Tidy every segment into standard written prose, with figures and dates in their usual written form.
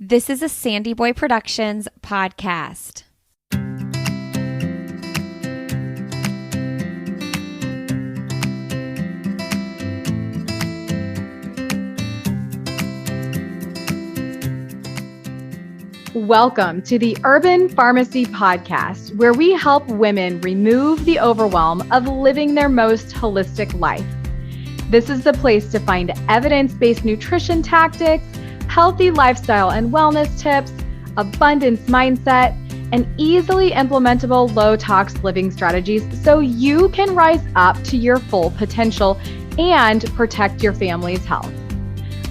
This is a Sandy Boy Productions podcast. Welcome to the Urban Pharmacy Podcast, where we help women remove the overwhelm of living their most holistic life. This is the place to find evidence-based nutrition tactics, healthy lifestyle and wellness tips, abundance mindset, and easily implementable low-tox living strategies so you can rise up to your full potential and protect your family's health.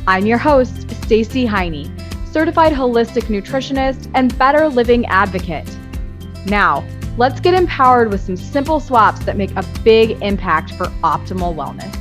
I'm your host, Stacey Heine, certified holistic nutritionist and better living advocate. Now, let's get empowered with some simple swaps that make a big impact for optimal wellness.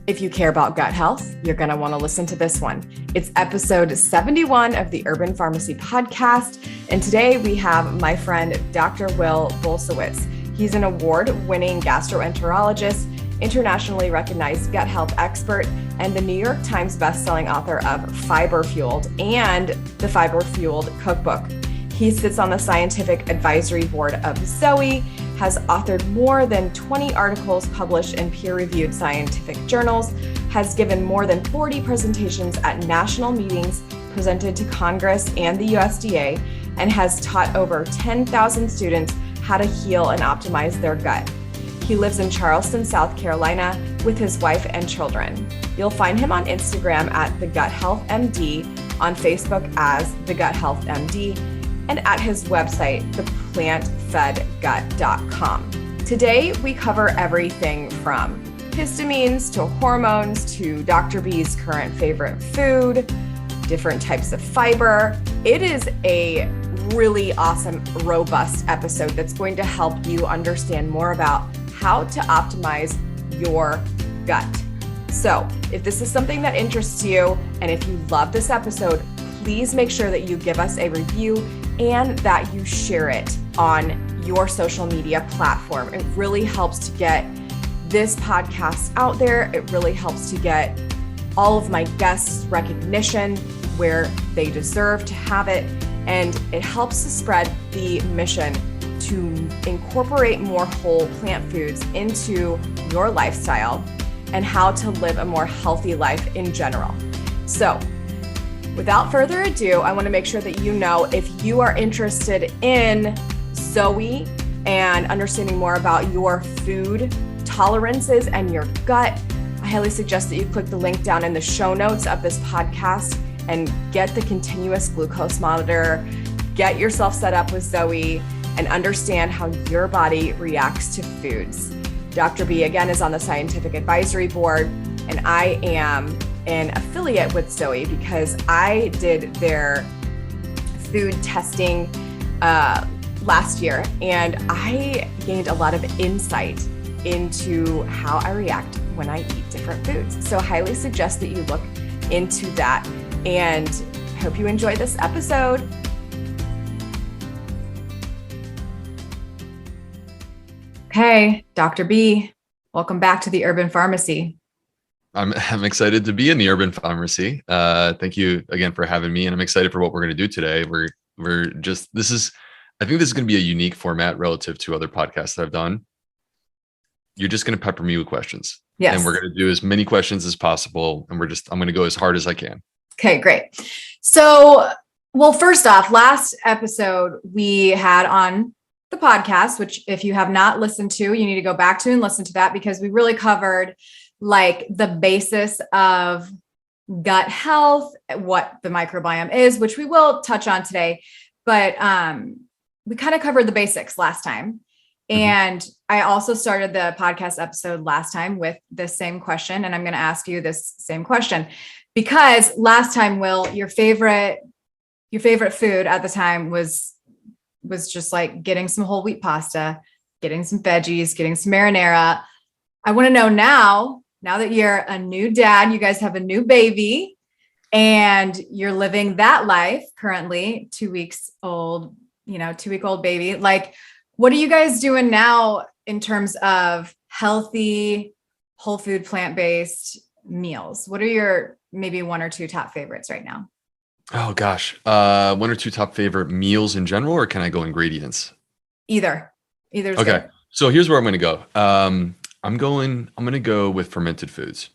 If you care about gut health, you're going to want to listen to this one. It's episode 71 of the Urban Pharmacy Podcast. And today we have my friend, Dr. Will Bulsiewicz. He's an award-winning gastroenterologist, internationally recognized gut health expert, and the New York Times-bestselling author of Fiber Fueled and the Fiber Fueled Cookbook. He sits on the scientific advisory board of Zoe, has authored more than 20 articles published in peer-reviewed scientific journals, has given more than 40 presentations at national meetings presented to Congress and the USDA, and has taught over 10,000 students how to heal and optimize their gut. He lives in Charleston, South Carolina with his wife and children. You'll find him on Instagram at The Gut Health MD, on Facebook as The Gut Health MD, and at his website, theplantfedgut.com. Today, we cover everything from histamines to hormones to Dr. B's current favorite food, different types of fiber. It is a really awesome, robust episode that's going to help you understand more about how to optimize your gut. So if this is something that interests you, and if you love this episode, please make sure that you give us a review and that you share it on your social media platform. It really helps to get this podcast out there. It really helps to get all of my guests recognition where they deserve to have it. And it helps to spread the mission to incorporate more whole plant foods into your lifestyle and how to live a more healthy life in general. So, without further ado, I want to make sure that you know if you are interested in Zoe and understanding more about your food tolerances and your gut, I highly suggest that you click the link down in the show notes of this podcast and get the continuous glucose monitor, get yourself set up with Zoe, and understand how your body reacts to foods. Dr. B, again, is on the scientific advisory board, and I am an affiliate with Zoe because I did their food testing last year, and I gained a lot of insight into how I react when I eat different foods. So I highly suggest that you look into that, and hope you enjoy this episode. Okay, Dr. B, welcome back to the Urban Pharmacy. I'm excited to be in the Urban Pharmacy. Thank you again for having me, and I'm excited for what we're going to do today. I think this is going to be a unique format relative to other podcasts that I've done. You're just going to pepper me with questions. Yes. And we're going to do as many questions as possible, and I'm going to go as hard as I can. Okay, great. So, well, first off, last episode we had on the podcast, which if you have not listened to, you need to go back to and listen to that, because we really covered like the basis of gut health, what the microbiome is, which we will touch on today, but we kind of covered the basics last time. And I also started the podcast episode last time with this same question, and I'm going to ask you this same question because last time, Will, your favorite food at the time was just like getting some whole wheat pasta, getting some veggies, getting some marinara. I want to know now that you're a new dad, you guys have a new baby, and you're living that life currently, 2 weeks old 2-week-old baby. Like, what are you guys doing now in terms of healthy, whole food, plant-based meals? What are your maybe 1 or 2 top favorites right now? Oh gosh. 1 or 2 top favorite meals in general, or can I go ingredients? Either's Okay. good. So here's where I'm going to go. I'm going to go with fermented foods.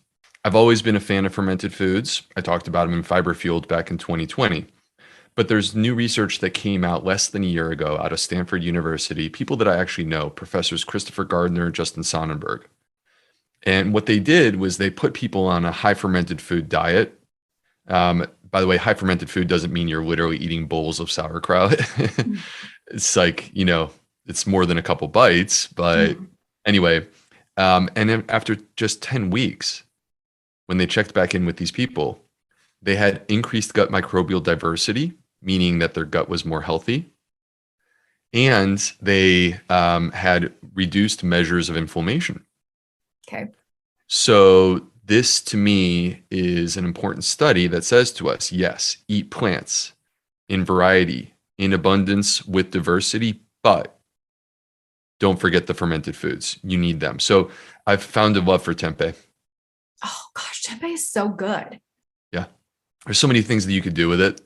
I've always been a fan of fermented foods. I talked about them in Fiber Fueled back in 2020. But there's new research that came out less than a year ago out of Stanford University, people that I actually know, professors Christopher Gardner, Justin Sonnenberg. And what they did was they put people on a high fermented food diet. By the way, high fermented food doesn't mean you're literally eating bowls of sauerkraut. It's like, it's more than a couple bites. But anyway, and then after just 10 weeks, when they checked back in with these people, they had increased gut microbial diversity, meaning that their gut was more healthy. And they had reduced measures of inflammation. Okay. So this to me is an important study that says to us, yes, eat plants in variety, in abundance, with diversity, but don't forget the fermented foods. You need them. So I've found a love for tempeh. Oh gosh, tempeh is so good. Yeah. There's so many things that you could do with it.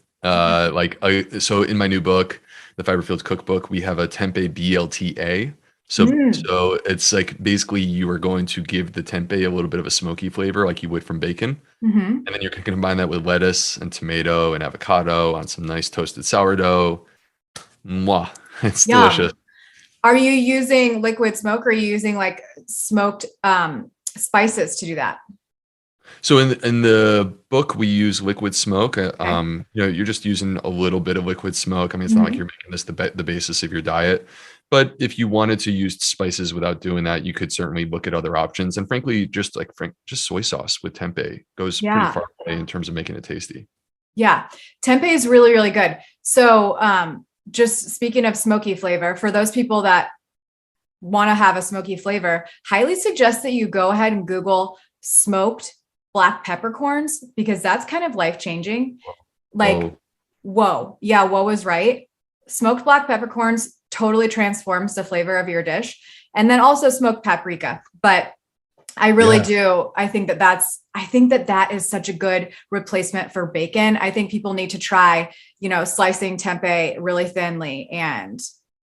So in my new book, the Fiber Fueled Cookbook, we have a tempeh BLTA. So it's like basically you are going to give the tempeh a little bit of a smoky flavor like you would from bacon. And then you're going to combine that with lettuce and tomato and avocado on some nice toasted sourdough. Mwah. It's delicious. Are you using liquid smoke or are you using like smoked spices to do that? So in the book, we use liquid smoke. You're just using a little bit of liquid smoke. I mean, it's not like you're making this the basis of your diet. But if you wanted to use spices without doing that, you could certainly look at other options. And frankly, just soy sauce with tempeh goes pretty far away in terms of making it tasty. Yeah, tempeh is really, really good. So just speaking of smoky flavor, for those people that want to have a smoky flavor, highly suggest that you go ahead and Google smoked black peppercorns, because that's kind of life-changing. Like, whoa. Yeah, whoa is right. Smoked black peppercorns totally transforms the flavor of your dish. And then also smoked paprika. But I really do. I think that is such a good replacement for bacon. I think people need to try, slicing tempeh really thinly and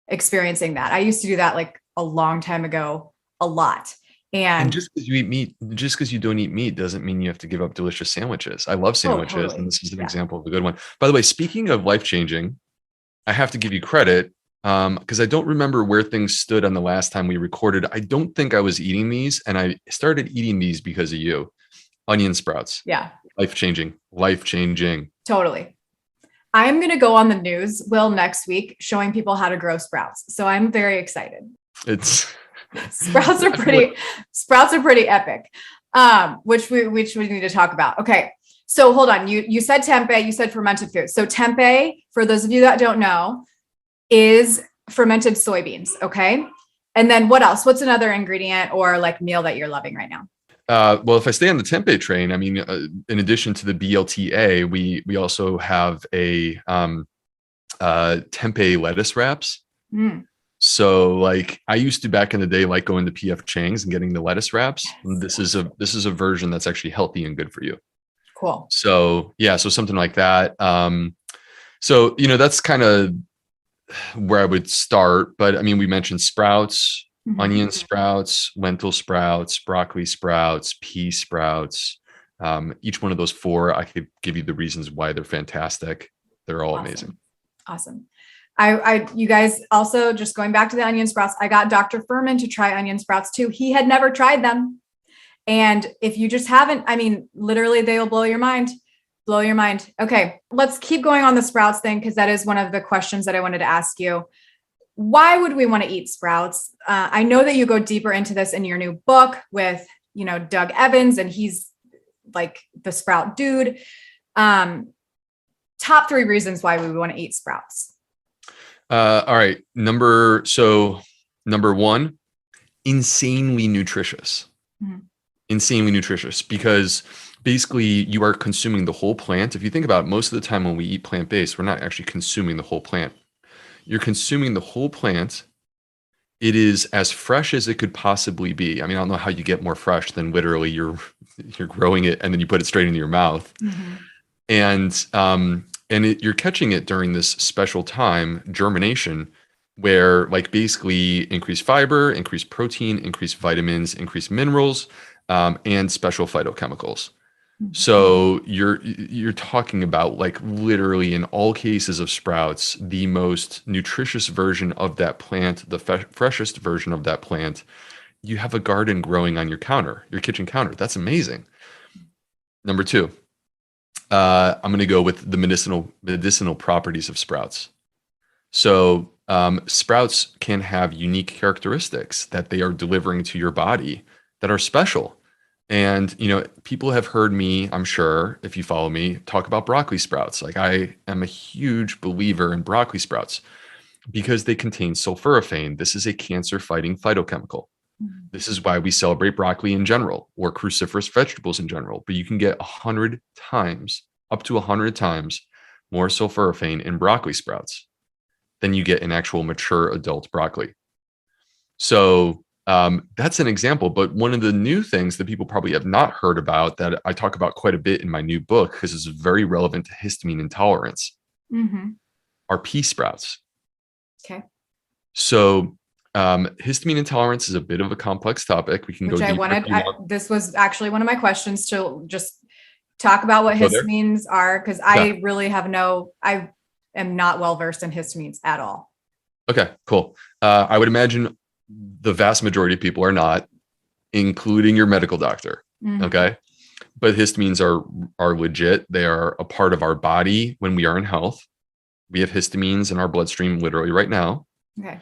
experiencing that. I used to do that like a long time ago, a lot. And just because you eat meat, just because you don't eat meat doesn't mean you have to give up delicious sandwiches. I love sandwiches. Totally. And this is an example of a good one. By the way, speaking of life-changing, I have to give you credit because I don't remember where things stood on the last time we recorded. I don't think I was eating these, and I started eating these because of you. Onion sprouts. Yeah. Life-changing. Totally. I'm going to go on the news, Will, next week, showing people how to grow sprouts. So I'm very excited. Sprouts are pretty epic. Which we need to talk about. Okay. So hold on. You said tempeh, you said fermented foods. So tempeh, for those of you that don't know, is fermented soybeans. Okay. And then what else? What's another ingredient or like meal that you're loving right now? Well, if I stay on the tempeh train, I mean, in addition to the BLTA, we also have a tempeh lettuce wraps. So like I used to back in the day, like going to PF Chang's and getting the lettuce wraps. This is a version that's actually healthy and good for you. Cool. So yeah, so something like that. So that's kind of where I would start. But I mean, we mentioned sprouts, onion sprouts, lentil sprouts, broccoli sprouts, pea sprouts. Each one of those 4, I could give you the reasons why they're fantastic. They're all amazing. Awesome. You guys also, just going back to the onion sprouts, I got Dr. Furman to try onion sprouts too. He had never tried them. And if you just haven't, I mean, literally they will blow your mind. Okay. Let's keep going on the sprouts thing, because that is one of the questions that I wanted to ask you. Why would we want to eat sprouts? I know that you go deeper into this in your new book with, Doug Evans, and he's like the sprout dude. Top 3 reasons why we would want to eat sprouts. All right. Number 1, insanely nutritious. Insanely nutritious, because basically you are consuming the whole plant. If you think about it, most of the time when we eat plant-based, we're not actually consuming the whole plant. You're consuming the whole plant. It is as fresh as it could possibly be. I mean, I don't know how you get more fresh than literally you're growing it and then you put it straight into your mouth. And you're catching it during this special time, germination, where like basically increased fiber, increased protein, increased vitamins, increased minerals, and special phytochemicals. So you're talking about like literally in all cases of sprouts, the most nutritious version of that plant, the freshest version of that plant. You have a garden growing on your counter, your kitchen counter. That's amazing. Number two, I'm going to go with the medicinal properties of sprouts. So sprouts can have unique characteristics that they are delivering to your body that are special. And, people have heard me, I'm sure, if you follow me, talk about broccoli sprouts. Like I am a huge believer in broccoli sprouts because they contain sulforaphane. This is a cancer-fighting phytochemical. This is why we celebrate broccoli in general or cruciferous vegetables in general. But you can get 100 times, up to 100 times more sulforaphane in broccoli sprouts than you get in actual mature adult broccoli. So that's an example. But one of the new things that people probably have not heard about that I talk about quite a bit in my new book, because it's very relevant to histamine intolerance, are pea sprouts. Okay. So histamine intolerance is a bit of a complex topic. We can go deeper. This was actually one of my questions to just talk about what histamines are, because I am not well versed in histamines at all. Okay, cool. I would imagine the vast majority of people are not, including your medical doctor. Okay. But histamines are legit. They are a part of our body when we are in health. We have histamines in our bloodstream literally right now. Okay.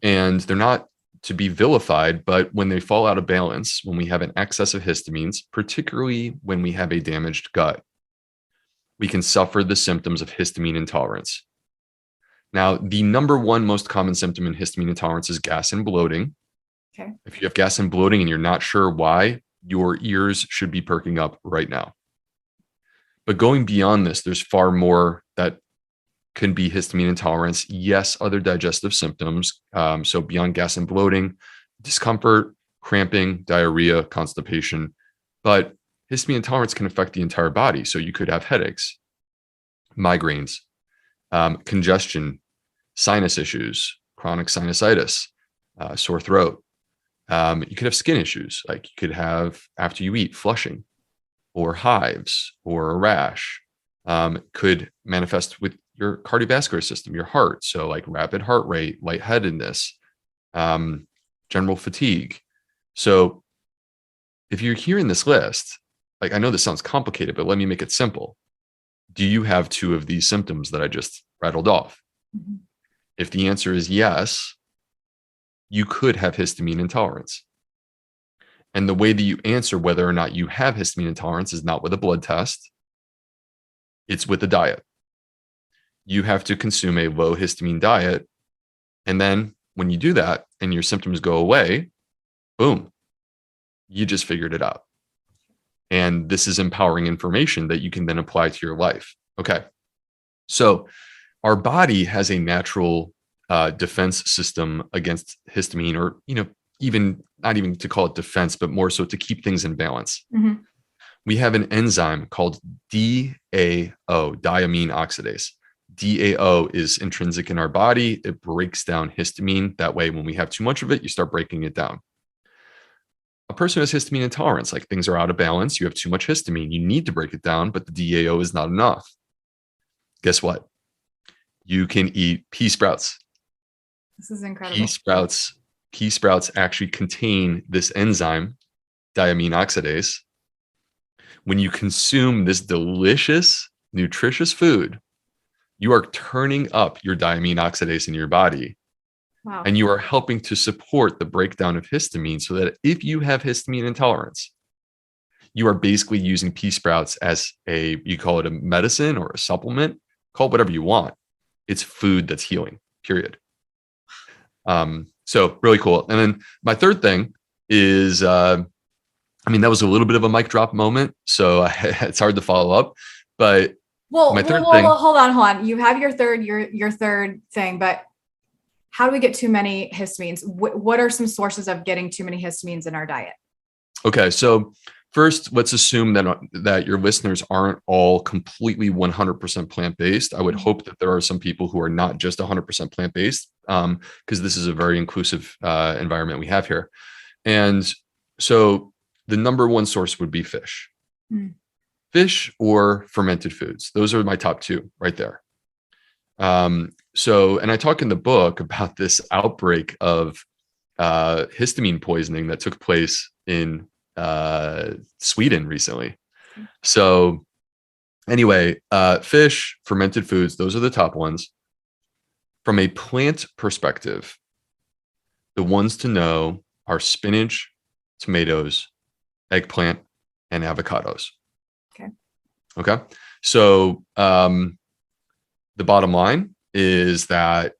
And they're not to be vilified, but when they fall out of balance, when we have an excess of histamines, particularly when we have a damaged gut, we can suffer the symptoms of histamine intolerance. Now, the number one most common symptom in histamine intolerance is gas and bloating. Okay. If you have gas and bloating and you're not sure why, your ears should be perking up right now. But going beyond this, there's far more that can be histamine intolerance. Yes, other digestive symptoms. So beyond gas and bloating, discomfort, cramping, diarrhea, constipation. But histamine intolerance can affect the entire body. So you could have headaches, migraines, congestion, sinus issues, chronic sinusitis, sore throat. You could have skin issues, like you could have, after you eat, flushing or hives or a rash. Could manifest with your cardiovascular system, your heart. So like rapid heart rate, lightheadedness, general fatigue. So if you're hearing this list, like I know this sounds complicated, but let me make it simple. Do you have two of these symptoms that I just rattled off? If the answer is yes, you could have histamine intolerance. And the way that you answer whether or not you have histamine intolerance is not with a blood test. It's with a diet. You have to consume a low histamine diet. And then when you do that and your symptoms go away, boom, you just figured it out. And this is empowering information that you can then apply to your life. Okay. So our body has a natural defense system against histamine, or, even not even to call it defense, but more so to keep things in balance. We have an enzyme called DAO, diamine oxidase. DAO is intrinsic in our body. It breaks down histamine. That way, when we have too much of it, you start breaking it down. A person who has histamine intolerance, like things are out of balance, you have too much histamine, you need to break it down, but the DAO is not enough. Guess what? You can eat pea sprouts. This is incredible. Pea sprouts actually contain this enzyme, diamine oxidase. When you consume this delicious, nutritious food, you are turning up your diamine oxidase in your body. Wow. And you are helping to support the breakdown of histamine, so that if you have histamine intolerance, you are basically using pea sprouts as you call it a medicine or a supplement, call it whatever you want. It's food that's healing, period. So really cool. And then my third thing is, that was a little bit of a mic drop moment, so it's hard to follow up, but hold on. You have your third thing, but how do we get too many histamines? What are some sources of getting too many histamines in our diet? Okay, so first, let's assume that your listeners aren't all completely 100% plant-based. I would hope that there are some people who are not just 100% plant-based, because this is a very inclusive environment we have here. And so the number one source would be fish. Fish or fermented foods. Those are my top two right there. And I talk in the book about this outbreak of histamine poisoning that took place in Sweden recently. So anyway, fish, fermented foods, those are the top ones. From a plant perspective, the ones to know are spinach, tomatoes, eggplant, and avocados. Okay. So the bottom line is that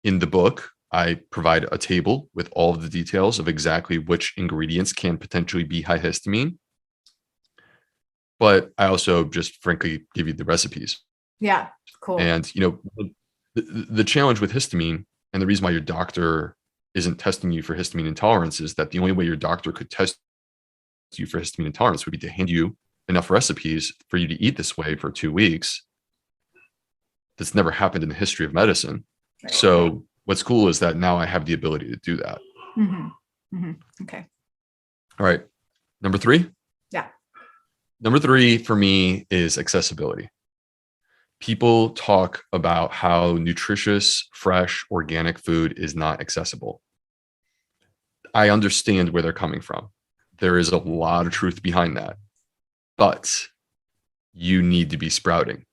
in the book, I provide a table with all of the details of exactly which ingredients can potentially be high histamine. But I also just frankly give you the recipes. Yeah, cool. And, the challenge with histamine, and the reason why your doctor isn't testing you for histamine intolerance, is that the only way your doctor could test you for histamine intolerance would be to hand you enough recipes for you to eat this way for 2 weeks. That's never happened in the history of medicine. Right. So what's cool is that now I have the ability to do that. Okay. All right. Number 3. Yeah. Number 3 for me is accessibility. People talk about how nutritious, fresh, organic food is not accessible. I understand where they're coming from. There is a lot of truth behind that. But you need to be sprouting.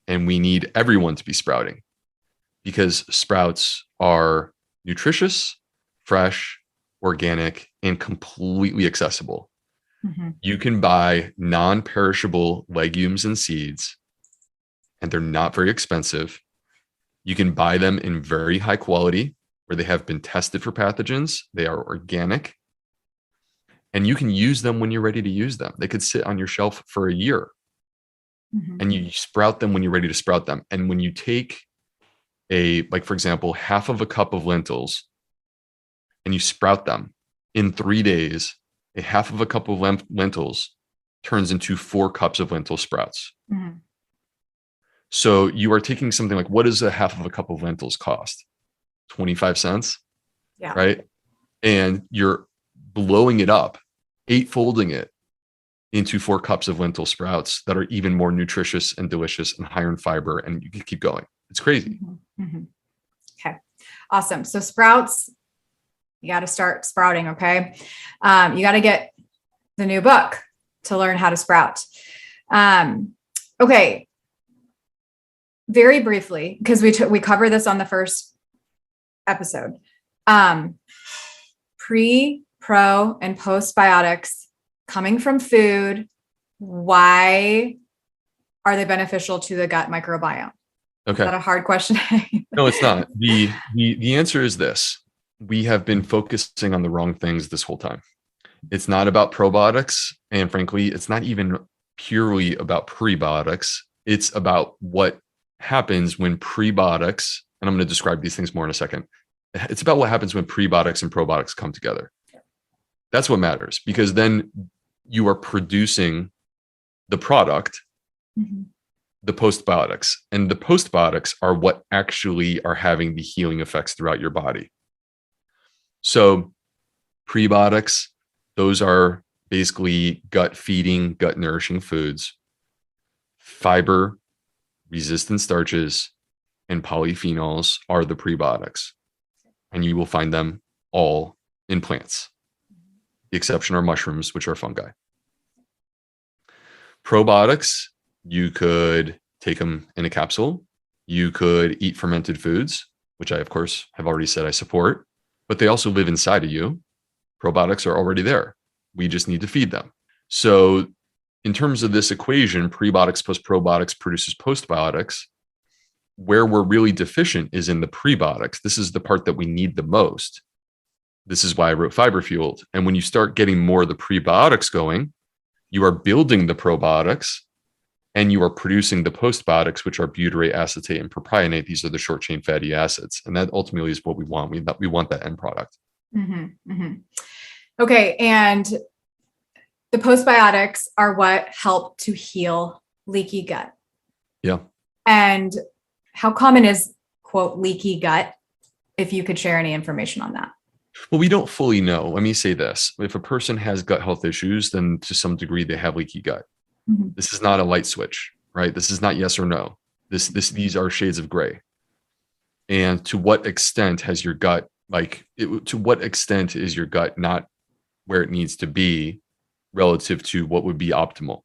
And we need everyone to be sprouting, because sprouts are nutritious, fresh, organic, and completely accessible. You can buy non-perishable legumes and seeds, and they're not very expensive. You can buy them in very high quality, where they have been tested for pathogens. They are organic. And you can use them when you're ready to use them. They could sit on your shelf for a year. And you sprout them when you're ready to sprout them. And when you take for example, half of a cup of lentils and you sprout them in 3 days, a half of a cup of lentils turns into 4 cups of lentil sprouts. So you are taking something like, what does a half of a cup of lentils cost? 25 cents, right? And you're blowing it up, 8-folding it into 4 cups of lentil sprouts that are even more nutritious and delicious and higher in fiber. And you can keep going. It's crazy. Okay. Awesome. So sprouts, you got to start sprouting. Okay. You got to get the new book to learn how to sprout. Okay. Very briefly, because we cover this on the first episode, pre, pro, and postbiotics coming from food, why are they beneficial to the gut microbiome? Okay. Is that a hard question? No, it's not. The answer is this. We have been focusing on the wrong things this whole time. It's not about probiotics. And frankly, it's not even purely about prebiotics. It's about what happens when prebiotics, and I'm going to describe these things more in a second. It's about what happens when prebiotics and probiotics come together. That's what matters, because then you are producing the product, the postbiotics, and the postbiotics are what actually are having the healing effects throughout your body. So prebiotics, those are basically gut feeding, gut nourishing foods. Fiber, resistant starches, and polyphenols are the prebiotics. And you will find them all in plants. The exception are mushrooms, which are fungi. Probiotics, you could take them in a capsule. You could eat fermented foods, which I, of course, have already said I support, but they also live inside of you. Probiotics are already there. We just need to feed them. So in terms of this equation, prebiotics plus probiotics produces postbiotics. Where we're really deficient is in the prebiotics. This is the part that we need the most. This is why I wrote Fiber Fueled. And when you start getting more of the prebiotics going, you are building the probiotics, and you are producing the postbiotics, which are butyrate, acetate, and propionate. These are the short chain fatty acids. And that ultimately is what we want. We want that end product. Mm-hmm, mm-hmm. Okay. And the postbiotics are what help to heal leaky gut. Yeah. And how common is, quote, leaky gut? If you could share any information on that. Well, we don't fully know. Let me say this. If a person has gut health issues, then to some degree they have leaky gut. Mm-hmm. This is not a light switch, right? This is not yes or no. These are shades of gray. And to what extent has your gut, to what extent is your gut not where it needs to be relative to what would be optimal?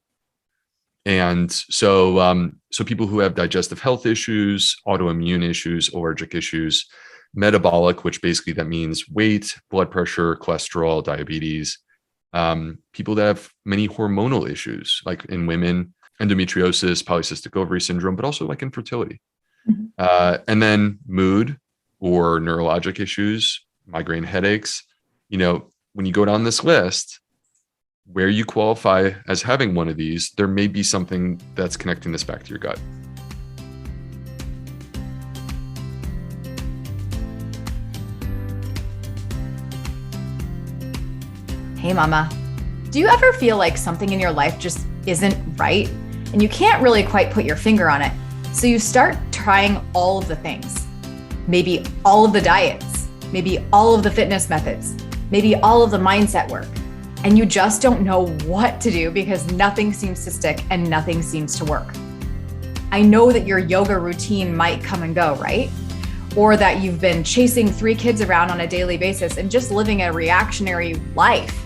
And so people who have digestive health issues, autoimmune issues, allergic issues, metabolic, which basically that means weight, blood pressure, cholesterol, diabetes, people that have many hormonal issues, like in women, endometriosis, polycystic ovary syndrome, but also like infertility. Mm-hmm. And then mood or neurologic issues, migraine headaches. When you go down this list, where you qualify as having one of these, there may be something that's connecting this back to your gut. Hey, mama, do you ever feel like something in your life just isn't right and you can't really quite put your finger on it? So you start trying all of the things, maybe all of the diets, maybe all of the fitness methods, maybe all of the mindset work, and you just don't know what to do because nothing seems to stick and nothing seems to work. I know that your yoga routine might come and go, right? Or that you've been chasing 3 kids around on a daily basis and just living a reactionary life.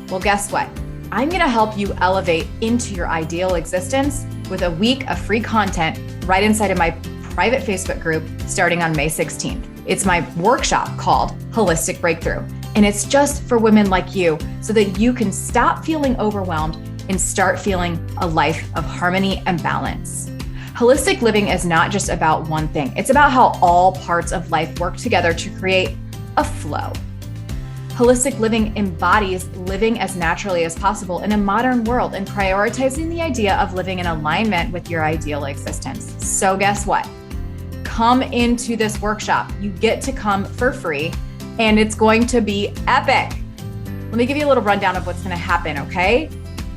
Well, guess what? I'm going to help you elevate into your ideal existence with a week of free content right inside of my private Facebook group starting on May 16th. It's my workshop called Holistic Breakthrough. And it's just for women like you so that you can stop feeling overwhelmed and start feeling a life of harmony and balance. Holistic living is not just about one thing. It's about how all parts of life work together to create a flow. Holistic living embodies living as naturally as possible in a modern world and prioritizing the idea of living in alignment with your ideal existence. So guess what? Come into this workshop. You get to come for free, and it's going to be epic. Let me give you a little rundown of what's going to happen, okay?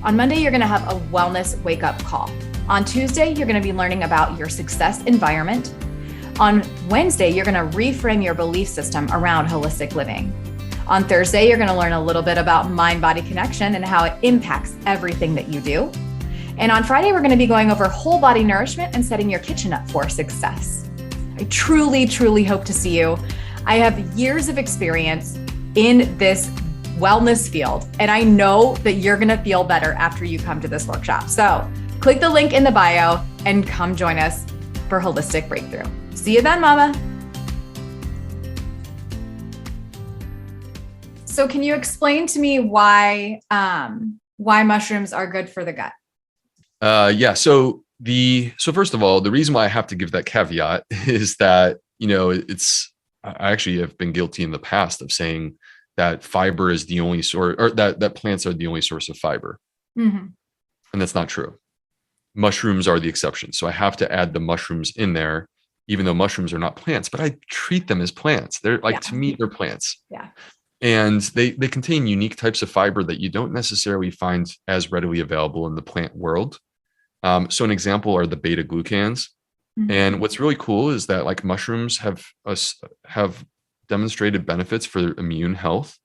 On Monday, you're going to have a wellness wake-up call. On Tuesday, you're going to be learning about your success environment. On Wednesday, you're going to reframe your belief system around holistic living. On Thursday, you're going to learn a little bit about mind-body connection and how it impacts everything that you do. And on Friday, we're going to be going over whole body nourishment and setting your kitchen up for success. I truly, truly hope to see you. I have years of experience in this wellness field, and I know that you're going to feel better after you come to this workshop. So click the link in the bio and come join us for Holistic Breakthrough. See you then, mama. So can you explain to me why mushrooms are good for the gut? Yeah. So first of all, the reason why I have to give that caveat is that, I actually have been guilty in the past of saying that fiber is the only source, or that plants are the only source of fiber. Mm-hmm. And that's not true. Mushrooms are the exception. So I have to add the mushrooms in there, even though mushrooms are not plants, but I treat them as plants. They're to me, they're plants. Yeah. And they contain unique types of fiber that you don't necessarily find as readily available in the plant world. So an example are the beta glucans. Mm-hmm. And what's really cool is that like mushrooms have demonstrated benefits for immune health.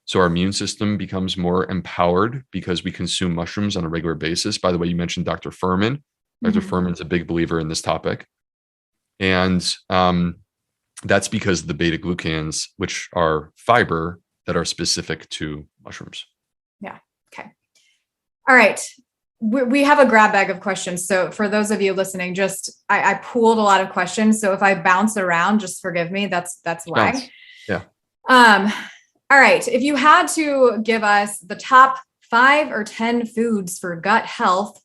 So our immune system becomes more empowered because we consume mushrooms on a regular basis. By the way, you mentioned Dr. Furman. Mm-hmm. Dr. Furman's a big believer in this topic. And that's because of the beta glucans, which are fiber that are specific to mushrooms. Yeah. Okay. All right. We have a grab bag of questions. So for those of you listening, I pooled a lot of questions. So if I bounce around, just forgive me. That's why. Bounce. Yeah. All right. If you had to give us the top 5 or 10 foods for gut health,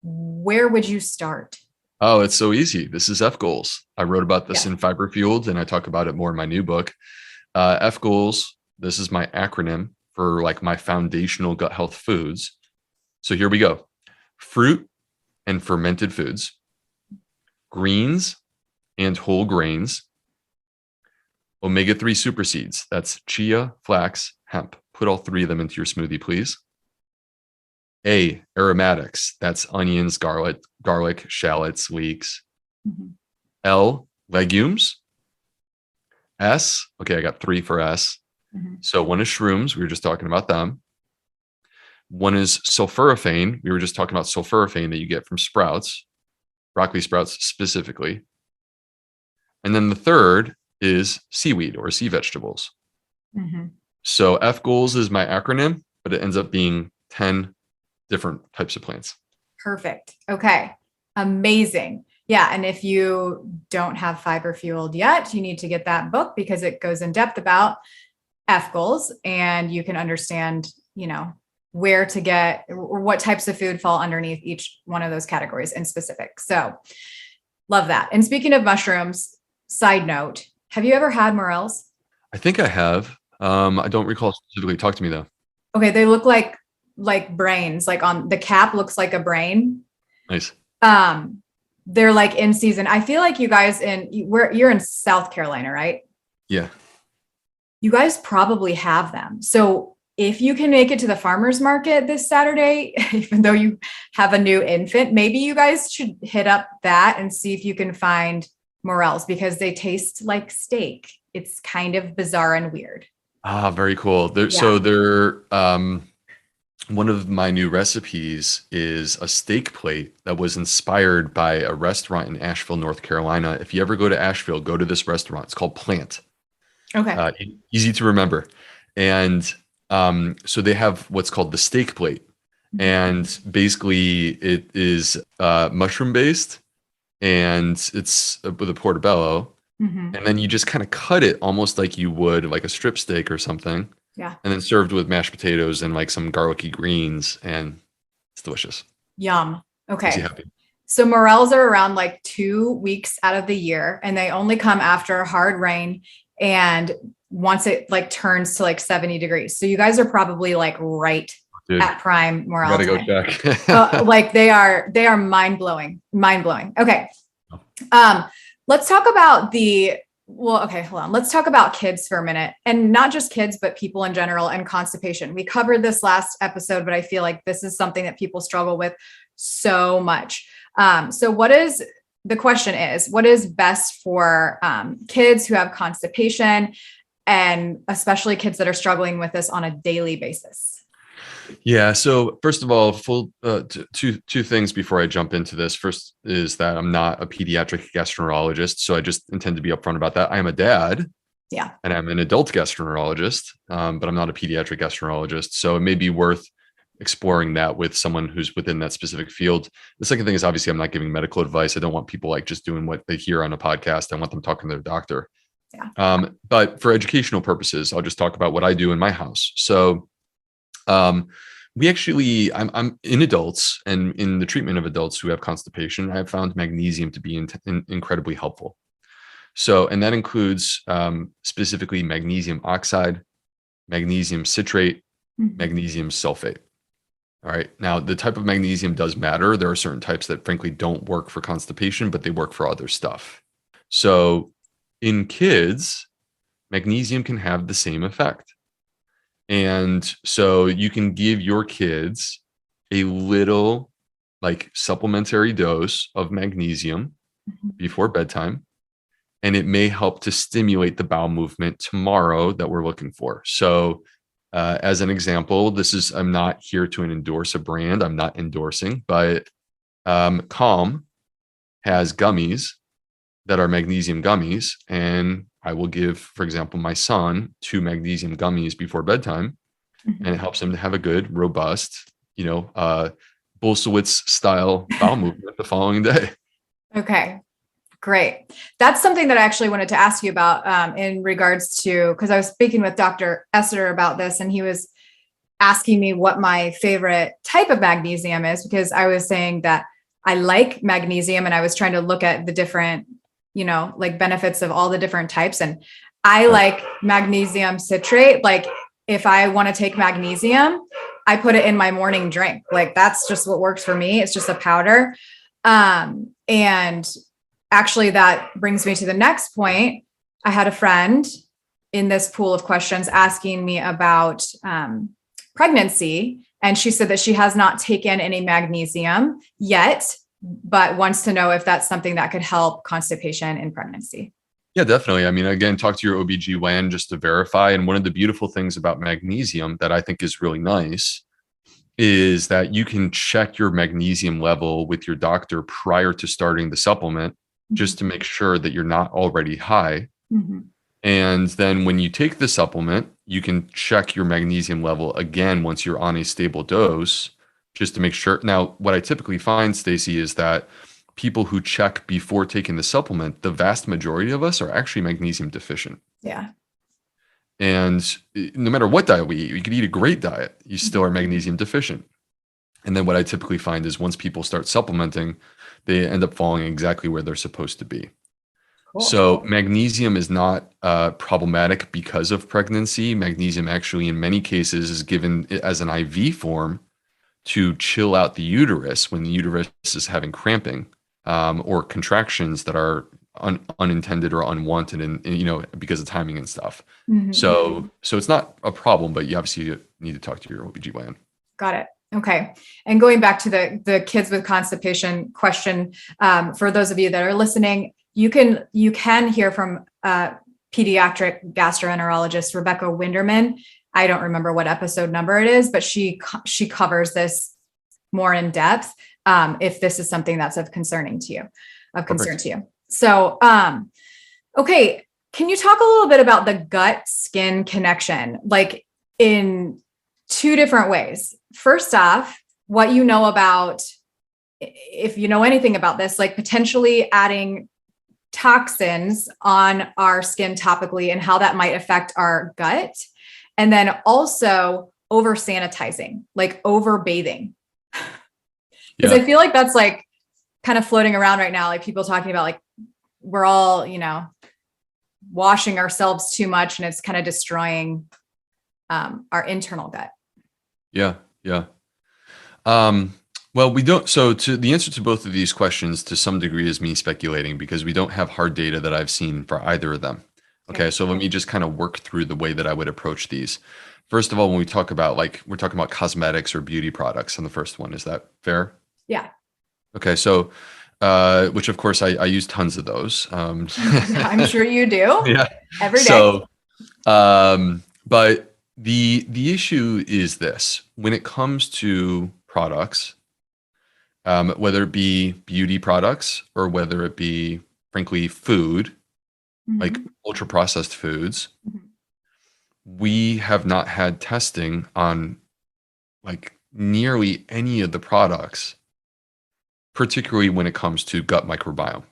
where would you start? Oh, it's so easy. This is F goals. I wrote about this in Fiber Fueled, and I talk about it more in my new book. F goals. This is my acronym for like my foundational gut health foods. So here we go. Fruit, and fermented foods, greens and whole grains, omega-3 super seeds. That's chia, flax, hemp. Put all three of them into your smoothie, please. A, aromatics. That's onions, garlic, shallots, leeks. Mm-hmm. L, legumes. S, okay, I got 3 for S. Mm-hmm. So one is shrooms. We were just talking about them. One is sulforaphane. We were just talking about sulforaphane that you get from sprouts, broccoli sprouts specifically. And then the third is seaweed or sea vegetables. Mm-hmm. So FGOALS is my acronym, but it ends up being 10 different types of plants. Perfect. Okay. Amazing. Yeah. And if you don't have Fiber Fueled yet, you need to get that book because it goes in depth about FGOALS and you can understand, where to get or what types of food fall underneath each one of those categories in specific. So love that. And speaking of mushrooms, side note, have you ever had morels? I think I have. I don't recall specifically. Talk to me though. Okay. They look like brains, like on the cap looks like a brain. Nice. They're like in season. I feel like you guys you're in South Carolina, right? Yeah. You guys probably have them. So if you can make it to the farmer's market this Saturday, even though you have a new infant, maybe you guys should hit up that and see if you can find morels because they taste like steak. It's kind of bizarre and weird. Ah, very cool. So they're one of my new recipes is a steak plate that was inspired by a restaurant in Asheville, North Carolina. If you ever go to Asheville, go to this restaurant. It's called Plant. Okay. Easy to remember. And so they have what's called the steak plate. And basically it is mushroom based and it's with a portobello. Mm-hmm. And then you just kind of cut it almost like you would like a strip steak or something. Yeah. And then served with mashed potatoes and like some garlicky greens. And it's delicious. Yum. Okay. Makes you happy. So morels are around like 2 weeks out of the year and they only come after hard rain. And once it like turns to like 70 degrees. So you guys are probably like right at prime morel. Gotta time. go check. Like they are mind blowing. Okay. Let's talk about hold on. Let's talk about kids for a minute and not just kids, but people in general and constipation. We covered this last episode, but I feel like this is something that people struggle with so much. So the question is, what is best for kids who have constipation and especially kids that are struggling with this on a daily basis? Yeah. So first of all, two things before I jump into this. First is that I'm not a pediatric gastroenterologist. So I just intend to be upfront about that. I am a dad. Yeah. And I'm an adult gastroenterologist, but I'm not a pediatric gastroenterologist. So it may be worth exploring that with someone who's within that specific field. The second thing is obviously I'm not giving medical advice. I don't want people like just doing what they hear on a podcast. I want them talking to their doctor. Yeah. But for educational purposes, I'll just talk about what I do in my house. So we actually, I'm in adults and in the treatment of adults who have constipation, I've found magnesium to be incredibly helpful. So, and that includes specifically magnesium oxide, magnesium citrate, magnesium sulfate. All right. Now, the type of magnesium does matter. There are certain types that frankly don't work for constipation, but they work for other stuff. So in kids, magnesium can have the same effect. And so you can give your kids a little like supplementary dose of magnesium before bedtime, and it may help to stimulate the bowel movement tomorrow that we're looking for. So as an example, I'm not here to endorse a brand. I'm not endorsing, but Calm has gummies that are magnesium gummies. And I will give, for example, my son 2 magnesium gummies before bedtime, and it helps him to have a good, robust, Bulsiewicz style bowel movement the following day. Okay, great. That's something that I actually wanted to ask you about in regards to, because I was speaking with Dr. Esser about this, and he was asking me what my favorite type of magnesium is, because I was saying that I like magnesium and I was trying to look at the different, like benefits of all the different types. And I like magnesium citrate. Like if I want to take magnesium, I put it in my morning drink. Like that's just what works for me. It's just a powder. And actually that brings me to the next point. I had a friend in this pool of questions asking me about pregnancy. And she said that she has not taken any magnesium yet, but wants to know if that's something that could help constipation in pregnancy. Yeah, definitely. I mean, again, talk to your OBGYN just to verify. And one of the beautiful things about magnesium that I think is really nice is that you can check your magnesium level with your doctor prior to starting the supplement, just to make sure that you're not already high. Mm-hmm. And then when you take the supplement, you can check your magnesium level again once you're on a stable dose, just to make sure. Now, what I typically find, Stacey, is that people who check before taking the supplement, the vast majority of us are actually magnesium deficient. Yeah. And no matter what diet we eat, you could eat a great diet, you still are magnesium deficient. And then what I typically find is once people start supplementing, they end up falling exactly where they're supposed to be. Cool. So magnesium is not problematic because of pregnancy. Magnesium actually in many cases is given as an IV form to chill out the uterus when the uterus is having cramping or contractions that are unintended or unwanted, and because of timing and stuff. Mm-hmm. So it's not a problem, but you obviously need to talk to your OBGYN. Got it. Okay. And going back to the kids with constipation question, for those of you that are listening, you can hear from pediatric gastroenterologist Rebecca Winderman. I don't remember what episode number it is, but she covers this more in depth if this is something that's of concern to you. So, okay. Can you talk a little bit about the gut skin connection, like in two different ways? First off, what you know about, if you know anything about this, like potentially adding toxins on our skin topically and how that might affect our gut. And then also over sanitizing, like over bathing. Because I feel like that's like kind of floating around right now, like people talking about like, we're all, washing ourselves too much and it's kind of destroying our internal gut. Yeah. Well, we don't. So to the answer to both of these questions to some degree is me speculating because we don't have hard data that I've seen for either of them. Okay. So let me just kind of work through the way that I would approach these. First of all, when we talk about we're talking about cosmetics or beauty products on the first one, is that fair? Yeah. Okay. So, which of course I use tons of those. I'm sure you do. Yeah. Every day. So, but the issue is this: when it comes to products, whether it be beauty products or whether it be, frankly, food, like ultra processed foods, we have not had testing on like nearly any of the products, particularly when it comes to gut microbiome.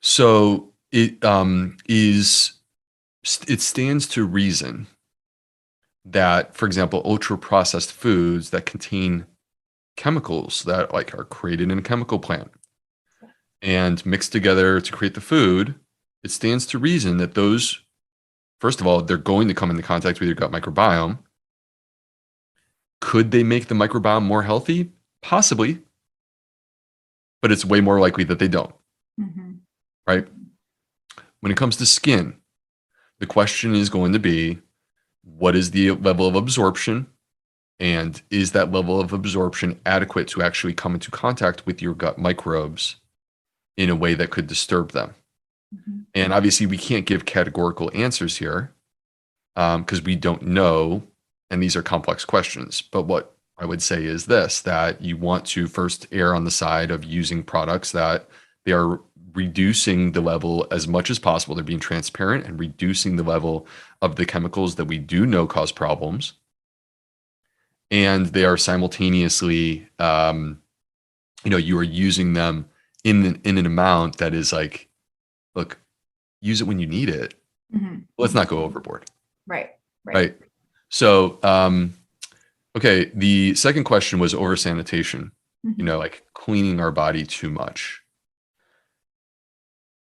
So it stands to reason that, for example, ultra processed foods that contain chemicals that like are created in a chemical plant and mixed together to create the food, it stands to reason that those, first of all, they're going to come into contact with your gut microbiome. Could they make the microbiome more healthy? Possibly, but it's way more likely that they don't. Right? When it comes to skin, the question is going to be, what is the level of absorption? And is that level of absorption adequate to actually come into contact with your gut microbes in a way that could disturb them? And obviously, we can't give categorical answers here because we don't know. And these are complex questions. But what I would say is this, that you want to first err on the side of using products that they are reducing the level as much as possible. They're being transparent and reducing the level of the chemicals that we do know cause problems. And they are simultaneously, you are using them in an amount that is like, look, use it when you need it. Let's not go overboard. Right. So, okay. The second question was over sanitation, like cleaning our body too much.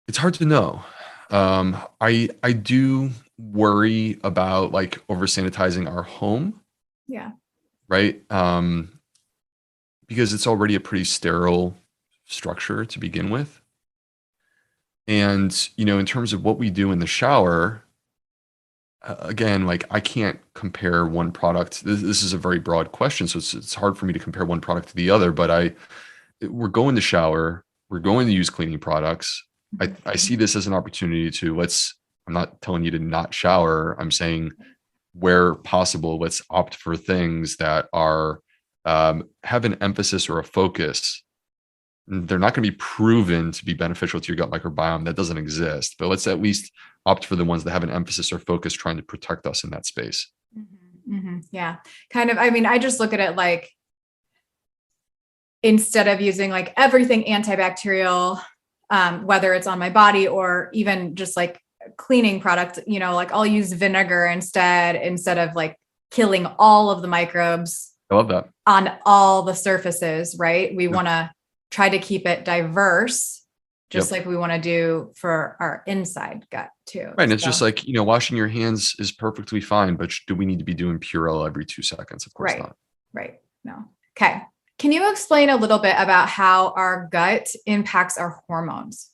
It's hard to know. I do worry about like over sanitizing our home. Yeah. Right. Because it's already a pretty sterile structure to begin with. And, in terms of what we do in the shower, again, like I can't compare one product. This is a very broad question. So it's hard for me to compare one product to the other, but we're going to shower, we're going to use cleaning products. I see this as an opportunity I'm not telling you to not shower. I'm saying where possible, let's opt for things that are, have an emphasis or a focus. They're not going to be proven to be beneficial to your gut microbiome. That doesn't exist, but let's at least opt for the ones that have an emphasis or focus trying to protect us in that space. Mm-hmm. Mm-hmm. Yeah. Kind of. I mean, I just look at it like, instead of using like everything antibacterial, whether it's on my body or even just like cleaning product, like I'll use vinegar instead of like killing all of the microbes. I love that. On all the surfaces, right? We want to try to keep it diverse, just like we want to do for our inside gut too. Right. And it's just like, washing your hands is perfectly fine, but do we need to be doing Purell every 2 seconds? Of course not. Right. No. Okay. Can you explain a little bit about how our gut impacts our hormones?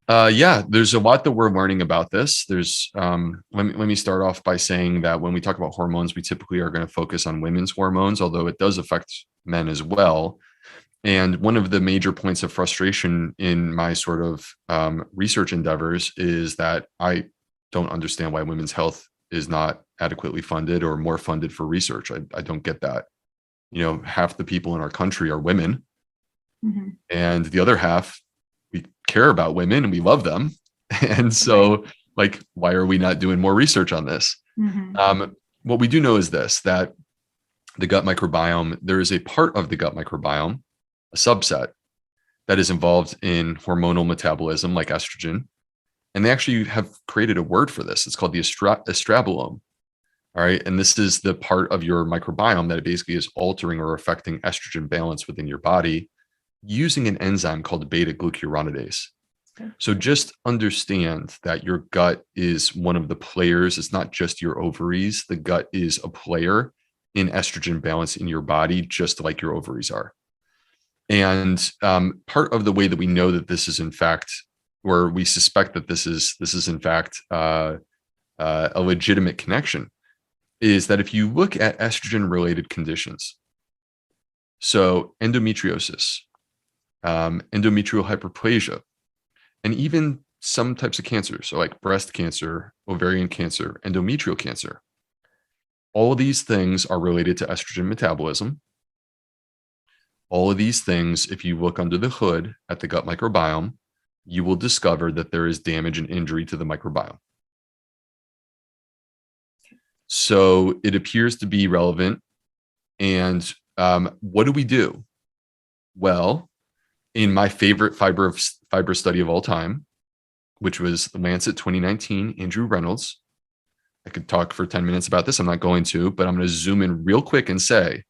Yeah, there's a lot that we're learning about this. There's let me start off by saying that when we talk about hormones, we typically are going to focus on women's hormones, although it does affect men as well. And one of the major points of frustration in my sort of research endeavors is that I don't understand why women's health is not adequately funded or more funded for research. I don't get that. Half the people in our country are women, and the other half, we care about women and we love them. And so like, why are we not doing more research on this? What we do know is this, that the gut microbiome, there is a part of the gut microbiome, a subset, that is involved in hormonal metabolism like estrogen. And they actually have created a word for this. It's called the estrabolome. All right. And this is the part of your microbiome that basically is altering or affecting estrogen balance within your body using an enzyme called beta-glucuronidase. Okay. So just understand that your gut is one of the players. It's not just your ovaries. The gut is a player in estrogen balance in your body, just like your ovaries are. And part of the way that we know that this is in fact, or we suspect that this is in fact a legitimate connection, is that if you look at estrogen-related conditions, so endometriosis, endometrial hyperplasia, and even some types of cancer, so like breast cancer, ovarian cancer, endometrial cancer, all of these things are related to estrogen metabolism. All of these things, if you look under the hood at the gut microbiome, you will discover that there is damage and injury to the microbiome. So it appears to be relevant. And what do we do? Well, in my favorite fiber study of all time, which was the Lancet 2019, Andrew Reynolds. I could talk for 10 minutes about this. I'm not going to, but I'm going to zoom in real quick and say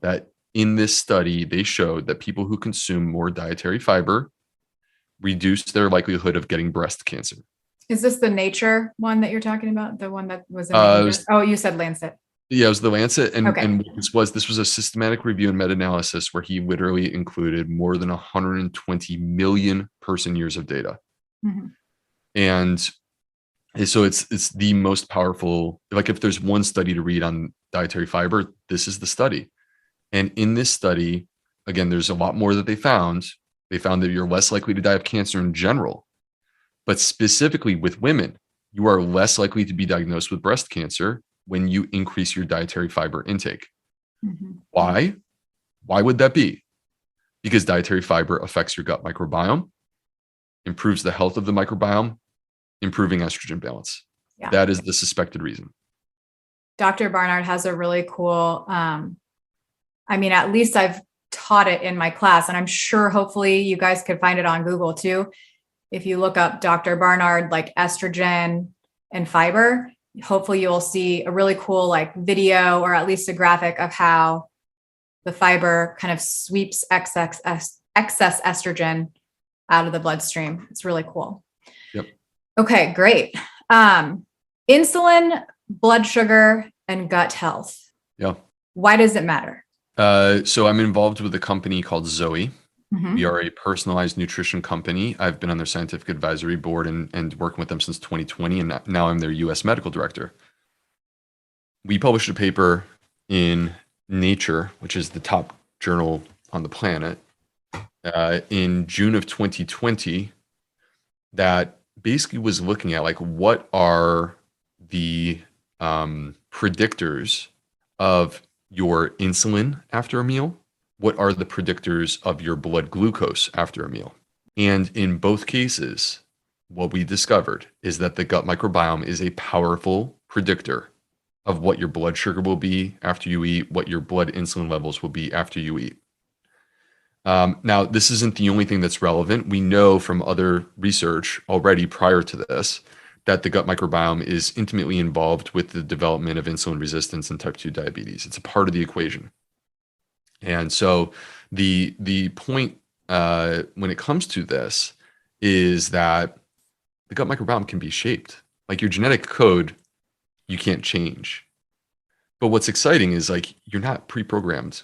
that in this study, they showed that people who consume more dietary fiber reduced their likelihood of getting breast cancer. Is this the Nature one that you're talking about? The one that was in you said Lancet. Yeah, it was the Lancet. And this was a systematic review and meta-analysis where he literally included more than 120 million person years of data. And so it's the most powerful, like if there's one study to read on dietary fiber, this is the study. And in this study, again, there's a lot more that they found. They found that you're less likely to die of cancer in general, but specifically with women, you are less likely to be diagnosed with breast cancer when you increase your dietary fiber intake. Why? Why would that be? Because dietary fiber affects your gut microbiome, improves the health of the microbiome, improving estrogen balance. Yeah. That is the suspected reason. Dr. Barnard has a really cool, at least I've taught it in my class, and I'm sure hopefully you guys could find it on Google too. If you look up Dr. Barnard, like estrogen and fiber, hopefully you'll see a really cool video or at least a graphic of how the fiber kind of sweeps excess estrogen out of the bloodstream. It's really cool. Yep. Okay, great. Insulin, blood sugar, and gut health. Yeah. Why does it matter? So I'm involved with a company called Zoe. Mhm. We are a personalized nutrition company. I've been on their scientific advisory board and working with them since 2020, and now I'm their US medical director. We published a paper in Nature, which is the top journal on the planet, in June of 2020 that basically was looking at like what are the predictors of your insulin after a meal? What are the predictors of your blood glucose after a meal? And in both cases, what we discovered is that the gut microbiome is a powerful predictor of what your blood sugar will be after you eat, what your blood insulin levels will be after you eat. Now, this isn't the only thing that's relevant. We know from other research already prior to this that the gut microbiome is intimately involved with the development of insulin resistance and type 2 diabetes. It's a part of the equation. And so the point when it comes to this is that the gut microbiome can be shaped. Like your genetic code, you can't change. But what's exciting is like you're not pre-programmed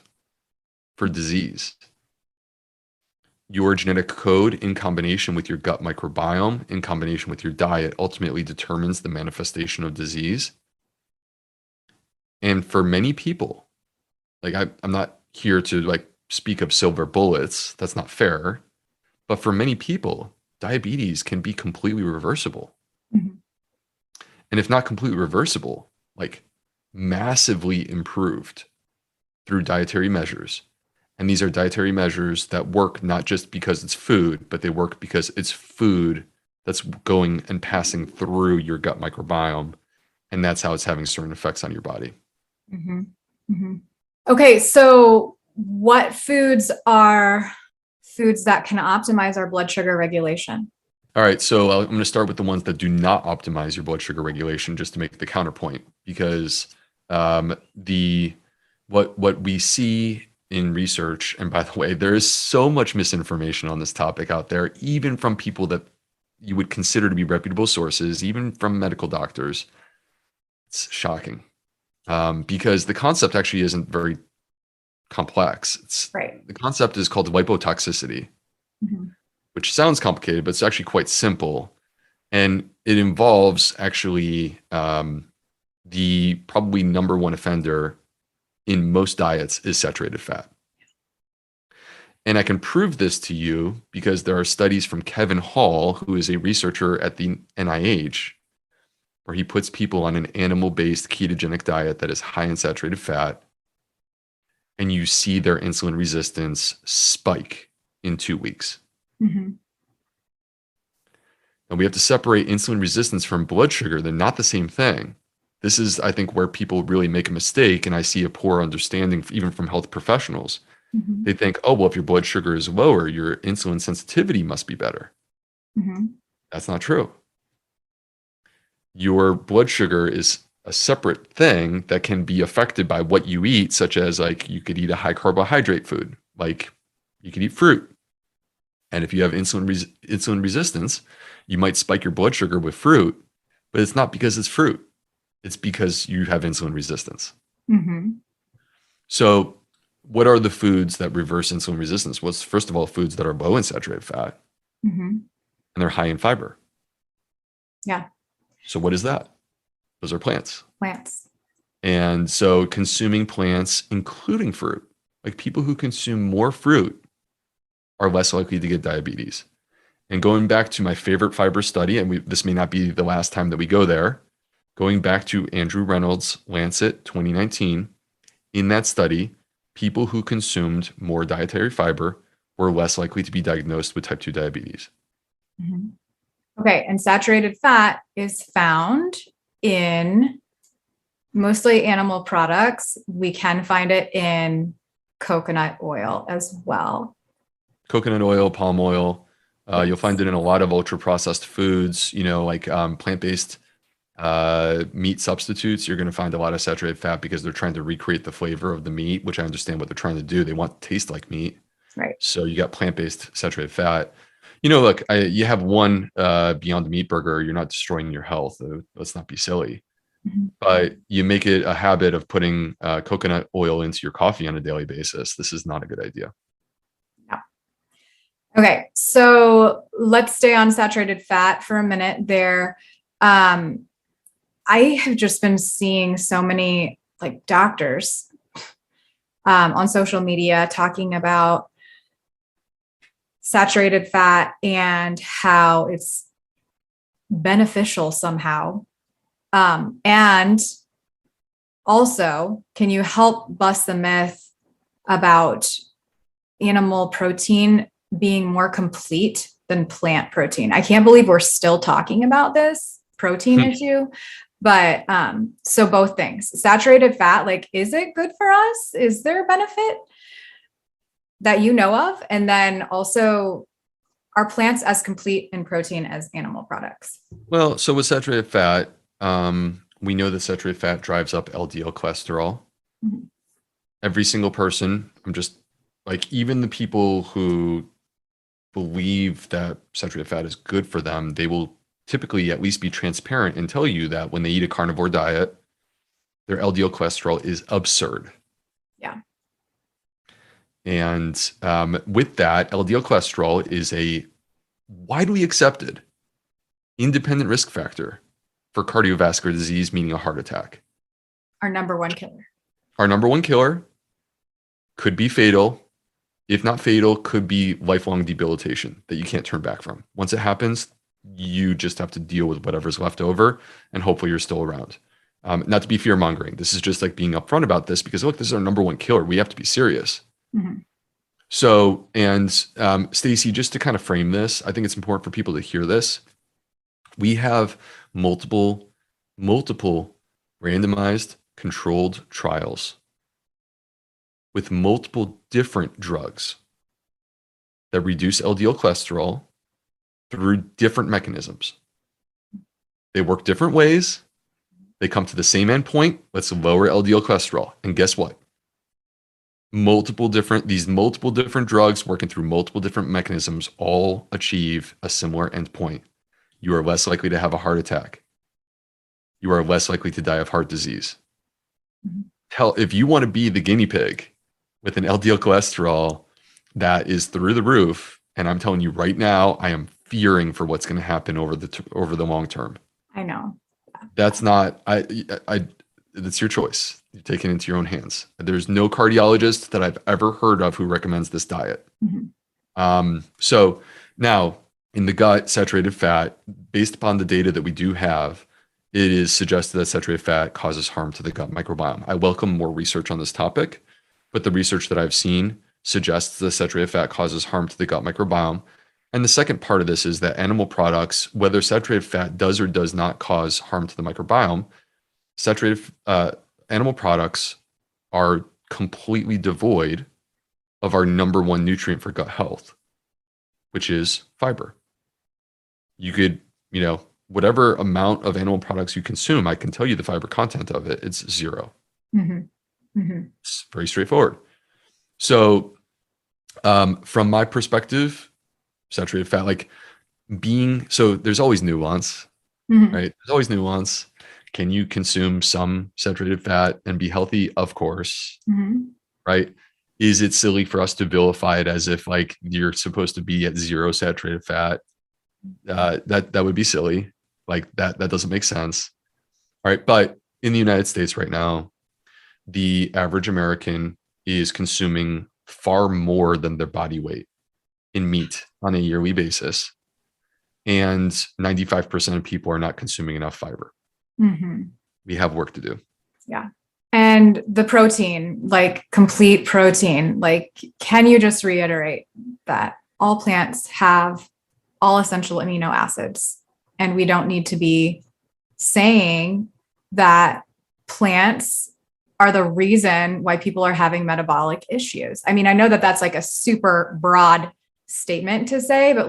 for disease. Your genetic code in combination with your gut microbiome, in combination with your diet, ultimately determines the manifestation of disease. And for many people, like I'm not here to like speak of silver bullets. That's not fair. But for many people, diabetes can be completely reversible. Mhm. And if not completely reversible, like massively improved through dietary measures. And these are dietary measures that work not just because it's food, but they work because it's food that's going and passing through your gut microbiome. And that's how it's having certain effects on your body. Mhm. Mhm. Okay, so what foods are foods that can optimize our blood sugar regulation? All right, so I'm going to start with the ones that do not optimize your blood sugar regulation, just to make the counterpoint, because what we see in research, and by the way, there is so much misinformation on this topic out there, even from people that you would consider to be reputable sources, even from medical doctors. It's shocking because the concept actually isn't very complex. Right. The concept is called lipotoxicity, Mhm. which sounds complicated, but it's actually quite simple. And it involves actually the probably number one offender in most diets is saturated fat. And I can prove this to you because there are studies from Kevin Hall, who is a researcher at the NIH, where he puts people on an animal-based ketogenic diet that is high in saturated fat, and you see their insulin resistance spike in 2 weeks. Mhm. And we have to separate insulin resistance from blood sugar. They're not the same thing. This is, I think, where people really make a mistake, and I see a poor understanding even from health professionals. Mhm. They think, oh, well, if your blood sugar is lower, your insulin sensitivity must be better. Mhm. That's not true. Your blood sugar is a separate thing that can be affected by what you eat, such as like you could eat a high carbohydrate food, like you could eat fruit. And if you have insulin resistance, you might spike your blood sugar with fruit, but it's not because it's fruit. It's because you have insulin resistance. Mhm. So what are the foods that reverse insulin resistance? Well, first of all, foods that are low in saturated fat Mhm. and they're high in fiber. Yeah. So what is that? Those are plants. Plants. And so consuming plants, including fruit, like people who consume more fruit are less likely to get diabetes. And going back to my favorite fiber study, and this may not be the last time that we go there, going back to Andrew Reynolds' Lancet 2019, in that study, people who consumed more dietary fiber were less likely to be diagnosed with type 2 diabetes. Mhm. Okay, and saturated fat is found in mostly animal products. We can find it in coconut oil as well. Coconut oil, palm oil. You'll find it in a lot of ultra processed foods, like plant-based meat substitutes. You're going to find a lot of saturated fat because they're trying to recreate the flavor of the meat, which I understand what they're trying to do. They want to taste like meat. Right. So you got plant-based saturated fat. Look, you have one Beyond Meat burger, you're not destroying your health. Let's not be silly. But you make it a habit of putting coconut oil into your coffee on a daily basis. This is not a good idea. Yeah. Okay, so let's stay on saturated fat for a minute there. I have just been seeing so many like doctors on social media talking about saturated fat and how it's beneficial somehow. And also, can you help bust the myth about animal protein being more complete than plant protein? I can't believe we're still talking about this protein issue. But so both things, saturated fat, like, is it good for us? Is there a benefit that you know of? And then also, are plants as complete in protein as animal products? Well, so with saturated fat, we know that saturated fat drives up LDL cholesterol. Mm-hmm. Every single person, I'm just like, even the people who believe that saturated fat is good for them, they will typically at least be transparent and tell you that when they eat a carnivore diet, their LDL cholesterol is absurd. Yeah. And with that, LDL cholesterol is a widely accepted independent risk factor for cardiovascular disease, meaning a heart attack. Our number one killer. Our number one killer, could be fatal. If not fatal, could be lifelong debilitation that you can't turn back from. Once it happens, you just have to deal with whatever's left over, and hopefully you're still around. Not to be fear mongering. This is just like being upfront about this, because look, this is our number one killer. We have to be serious. Mm-hmm. So, and Stacy, just to kind of frame this, I think it's important for people to hear this. We have multiple randomized controlled trials with multiple different drugs that reduce LDL cholesterol through different mechanisms. They work different ways. They come to the same endpoint. Let's lower LDL cholesterol. And guess what? These multiple different drugs working through multiple different mechanisms all achieve a similar endpoint. You are less likely to have a heart attack. You are less likely to die of heart disease. If you want to be the guinea pig with an LDL cholesterol that is through the roof, and I'm telling you right now, I am fearing for what's going to happen over the long term. I know. That's not, that's your choice. You take it into your own hands. There's no cardiologist that I've ever heard of who recommends this diet. Mm-hmm. So now in the gut, saturated fat, based upon the data that we do have, it is suggested that saturated fat causes harm to the gut microbiome. I welcome more research on this topic, but the research that I've seen suggests that saturated fat causes harm to the gut microbiome. And the second part of this is that animal products, whether saturated fat does or does not cause harm to the microbiome, saturated animal products are completely devoid of our number one nutrient for gut health, which is fiber. You could, whatever amount of animal products you consume, I can tell you the fiber content of it. It's 0. Mm-hmm. Mm-hmm. It's very straightforward. So from my perspective, saturated fat, so there's always nuance, Mm-hmm. right? There's always nuance. Can you consume some saturated fat and be healthy? Of course, Mm-hmm. right? Is it silly for us to vilify it as if you're supposed to be at 0 saturated fat? That would be silly. That doesn't make sense. All right. But in the United States right now, the average American is consuming far more than their body weight in meat on a yearly basis. And 95% of people are not consuming enough fiber. Mm-hmm. We have work to do. Yeah. And the protein, complete protein, can you just reiterate that all plants have all essential amino acids, and we don't need to be saying that plants are the reason why people are having metabolic issues. I mean, I know that that's a super broad statement to say, but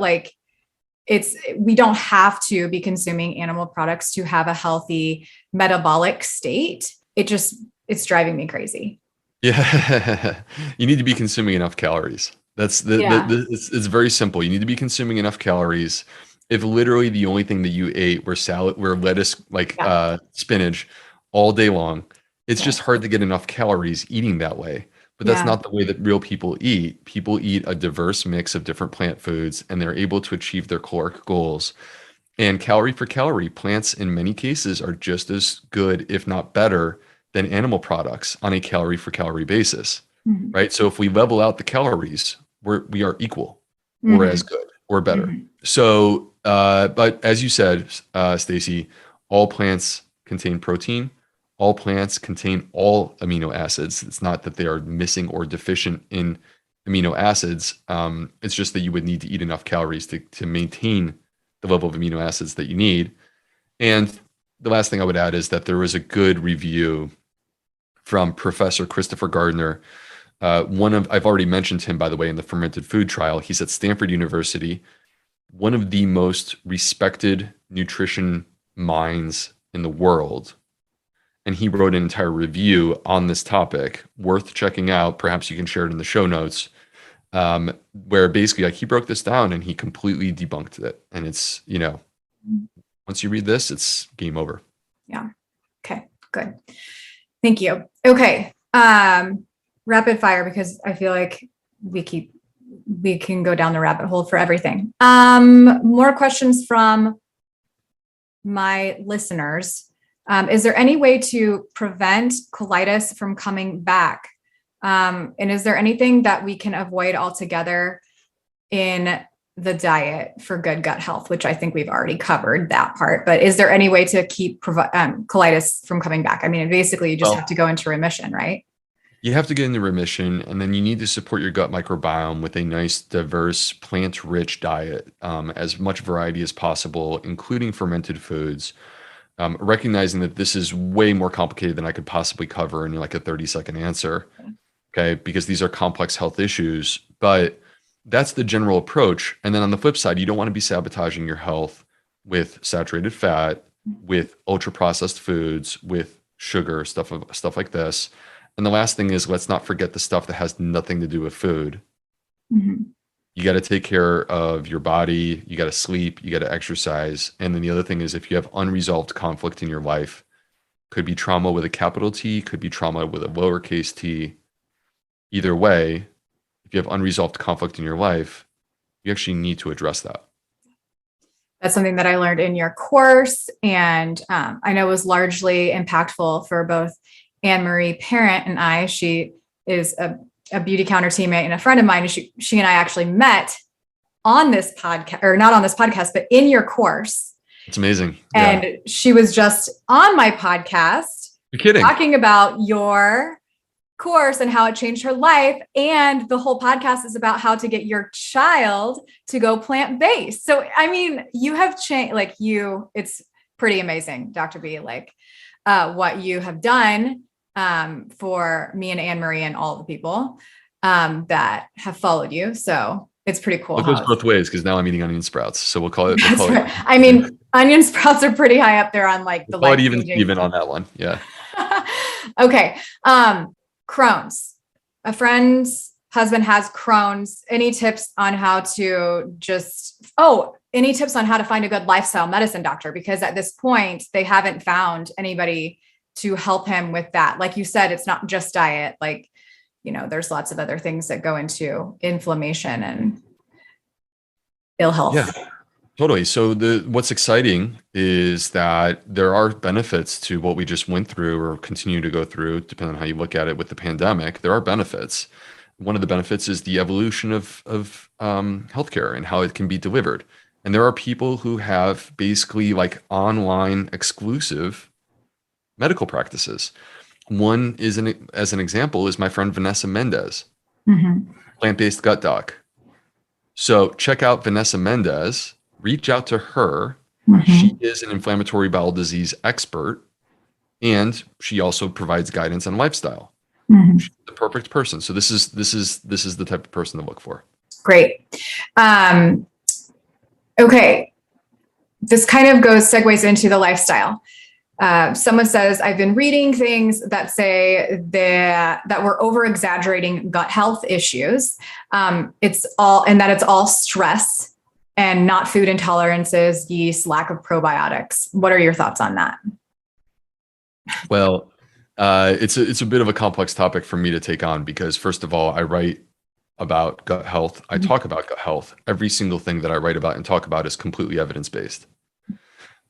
we don't have to be consuming animal products to have a healthy metabolic state. It's driving me crazy. Yeah. You need to be consuming enough calories. It's very simple. You need to be consuming enough calories. If literally the only thing that you ate were lettuce, spinach all day long, it's just hard to get enough calories eating that way. But that's not the way that real people eat. People eat a diverse mix of different plant foods, and they're able to achieve their caloric goals. And calorie for calorie, plants in many cases are just as good, if not better, than animal products on a calorie for calorie basis, right? So if we level out the calories, we are equal or as good or better. So, but as you said, Stacy, all plants contain protein. All plants contain all amino acids. It's not that they are missing or deficient in amino acids. It's just that you would need to eat enough calories to maintain the level of amino acids that you need. And the last thing I would add is that there was a good review from Professor Christopher Gardner. I've already mentioned him, by the way, in the fermented food trial. He's at Stanford University, one of the most respected nutrition minds in the world. And he wrote an entire review on this topic, worth checking out. Perhaps you can share it in the show notes, where basically he broke this down and he completely debunked it. And it's, once you read this, it's game over. Yeah. Okay, good. Thank you. Okay. Rapid fire, because I feel like we can go down the rabbit hole for everything. More questions from my listeners. Is there any way to prevent colitis from coming back? And is there anything that we can avoid altogether in the diet for good gut health, which I think we've already covered that part, but is there any way to keep colitis from coming back? I mean, basically you just have to go into remission, right? You have to get into remission, and then you need to support your gut microbiome with a nice, diverse, plant-rich diet, as much variety as possible, including fermented foods, recognizing that this is way more complicated than I could possibly cover in like a 30-second answer, okay? Because these are complex health issues, but that's the general approach. And then on the flip side, you don't want to be sabotaging your health with saturated fat, with ultra-processed foods, with sugar, stuff like this. And the last thing is, let's not forget the stuff that has nothing to do with food. You got to take care of your body. You got to sleep. You got to exercise. And then the other thing is, if you have unresolved conflict in your life, could be trauma with a capital T, could be trauma with a lowercase t. Either way, if you have unresolved conflict in your life, you actually need to address that. That's something that I learned in your course. And I know was largely impactful for both Anne-Marie Parent and I. She is a beauty counter teammate and a friend of mine. And she and I actually met on this podcast, or not on this podcast, but in your course. It's amazing. And she was just on my podcast. You're kidding. Talking about your course and how it changed her life. And the whole podcast is about how to get your child to go plant-based. So, I mean, you have changed, it's pretty amazing, Dr. B, what you have done for me and Anne-Marie and all the people that have followed you. So it's pretty cool. It goes both ways, because now I'm eating onion sprouts. So we'll call it. I mean, onion sprouts are pretty high up there on the life even on that one. Yeah. Okay. Crohn's. A friend's husband has Crohn's. Any tips on how to any tips on how to find a good lifestyle medicine doctor? Because at this point, they haven't found anybody to help him with that. Like you said, it's not just diet. There's lots of other things that go into inflammation and ill health. Yeah, totally. So what's exciting is that there are benefits to what we just went through or continue to go through, depending on how you look at it with the pandemic. There are benefits. One of the benefits is the evolution of healthcare and how it can be delivered. And there are people who have basically online exclusive medical practices. One is, as an example, is my friend Vanessa Mendez, plant-based gut doc. So check out Vanessa Mendez, reach out to her. She is an inflammatory bowel disease expert, and she also provides guidance on lifestyle. She's the perfect person. So this is the type of person to look for. Great. Okay. This kind of segues into the lifestyle. Someone says, I've been reading things that say that we're over exaggerating gut health issues. It's all stress and not food intolerances, yeast, lack of probiotics. What are your thoughts on that? Well, it's a bit of a complex topic for me to take on because, first of all, I write about gut health. I talk about gut health. Every single thing that I write about and talk about is completely evidence-based.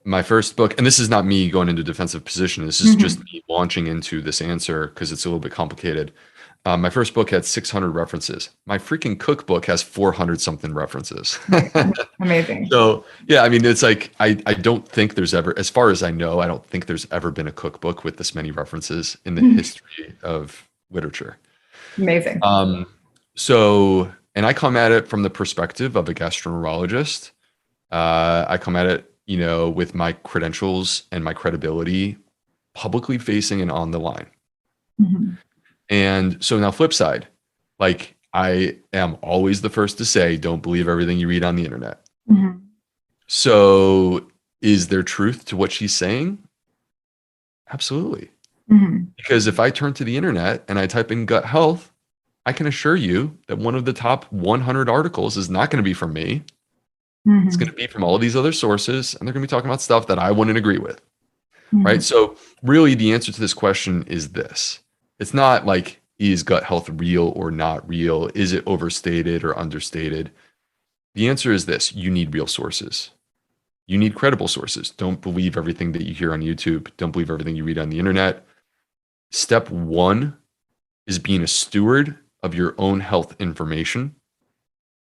My first book, and this is not me going into defensive position. This is just me launching into this answer because it's a little bit complicated. My first book had 600 references. My freaking cookbook has 400 something references. Amazing. So yeah, I mean, it's like, I don't think there's ever, as far as I know, I don't think there's ever been a cookbook with this many references in the history of literature. Amazing. So, and I come at it from the perspective of a gastroenterologist. I come at it, with my credentials and my credibility publicly facing and on the line. And so now flip side, like I am always the first to say, don't believe everything you read on the internet. So is there truth to what she's saying? Absolutely. Because if I turn to the internet and I type in gut health, I can assure you that one of the top 100 articles is not going to be from me. It's going to be from all of these other sources, and they're going to be talking about stuff that I wouldn't agree with. Right. So really the answer to this question is this. It's not like, is gut health real or not real? Is it overstated or understated? The answer is this. You need real sources. You need credible sources. Don't believe everything that you hear on YouTube. Don't believe everything you read on the internet. Step one is being a steward of your own health information,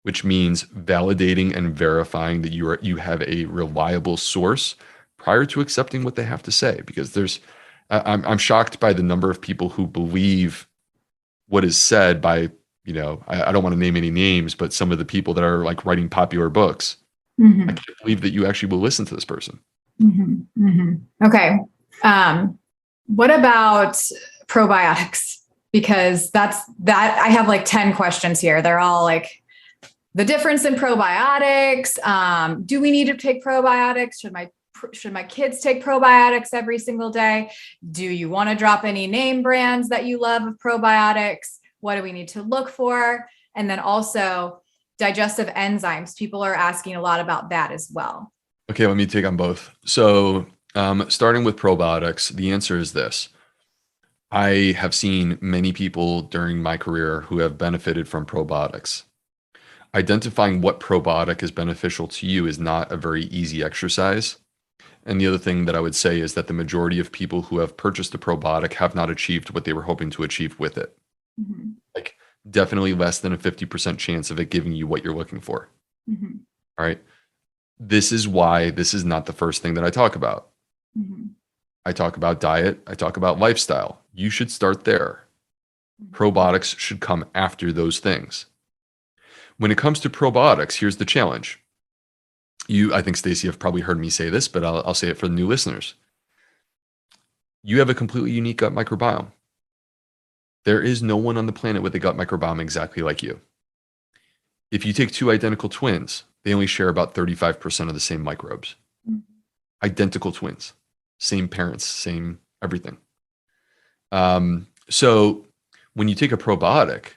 which means validating and verifying that you have a reliable source prior to accepting what they have to say. Because I'm shocked by the number of people who believe what is said by, I don't want to name any names, but some of the people that are like writing popular books. I can't believe that you actually will listen to this person. Okay. What about probiotics? Because that I have like 10 questions here. They're all like, the difference in probiotics. Do we need to take probiotics? Should my kids take probiotics every single day? Do you want to drop any name brands that you love of probiotics? What do we need to look for? And then also digestive enzymes. People are asking a lot about that as well. Okay, let me take on both. So starting with probiotics, the answer is this. I have seen many people during my career who have benefited from probiotics. Identifying what probiotic is beneficial to you is not a very easy exercise. And the other thing that I would say is that the majority of people who have purchased a probiotic have not achieved what they were hoping to achieve with it. Like definitely less than a 50% chance of it giving you what you're looking for. All right. This is why this is not the first thing that I talk about. I talk about diet. I talk about lifestyle. You should start there. Probiotics should come after those things. When it comes to probiotics, here's the challenge. I think, Stacey, have probably heard me say this, but I'll say it for the new listeners. You have a completely unique gut microbiome. There is no one on the planet with a gut microbiome exactly like you. If you take two identical twins, they only share about 35% of the same microbes. Identical twins, same parents, same everything. So when you take a probiotic,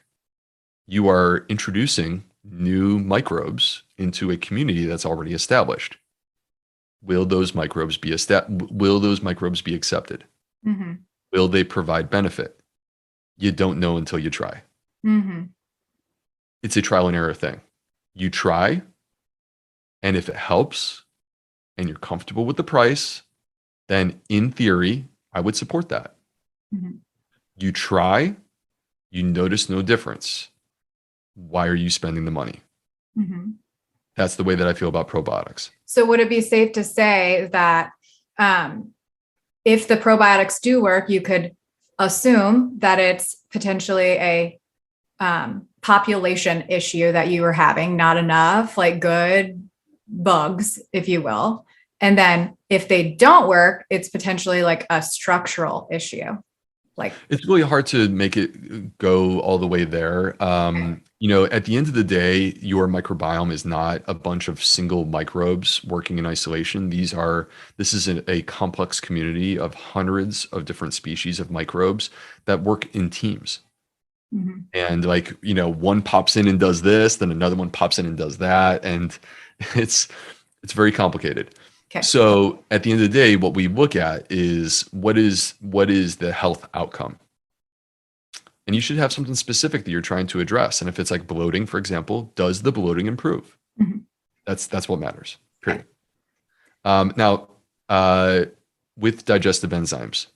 you are introducing new microbes into a community that's already established. Will those microbes be accepted? Will they provide benefit? You don't know until you try. It's a trial and error thing. You try, and if it helps and you're comfortable with the price, then in theory, I would support that. You try, you notice no difference. Why are you spending the money? That's the way that I feel about probiotics. So would it be safe to say that if the probiotics do work, you could assume that it's potentially a population issue that you were having, not enough like good bugs, if you will. And then if they don't work, it's potentially like a structural issue. Like it's really hard to make it go all the way there. At the end of the day, your microbiome is not a bunch of single microbes working in isolation. This is a complex community of hundreds of different species of microbes that work in teams. Mhm. And one pops in and does this, then another one pops in and does that. And it's very complicated. Okay. So at the end of the day, what we look at is what is the health outcome? And you should have something specific that you're trying to address. And if it's like bloating, for example, does the bloating improve? Mhm. That's what matters. Period. Now, with digestive enzymes,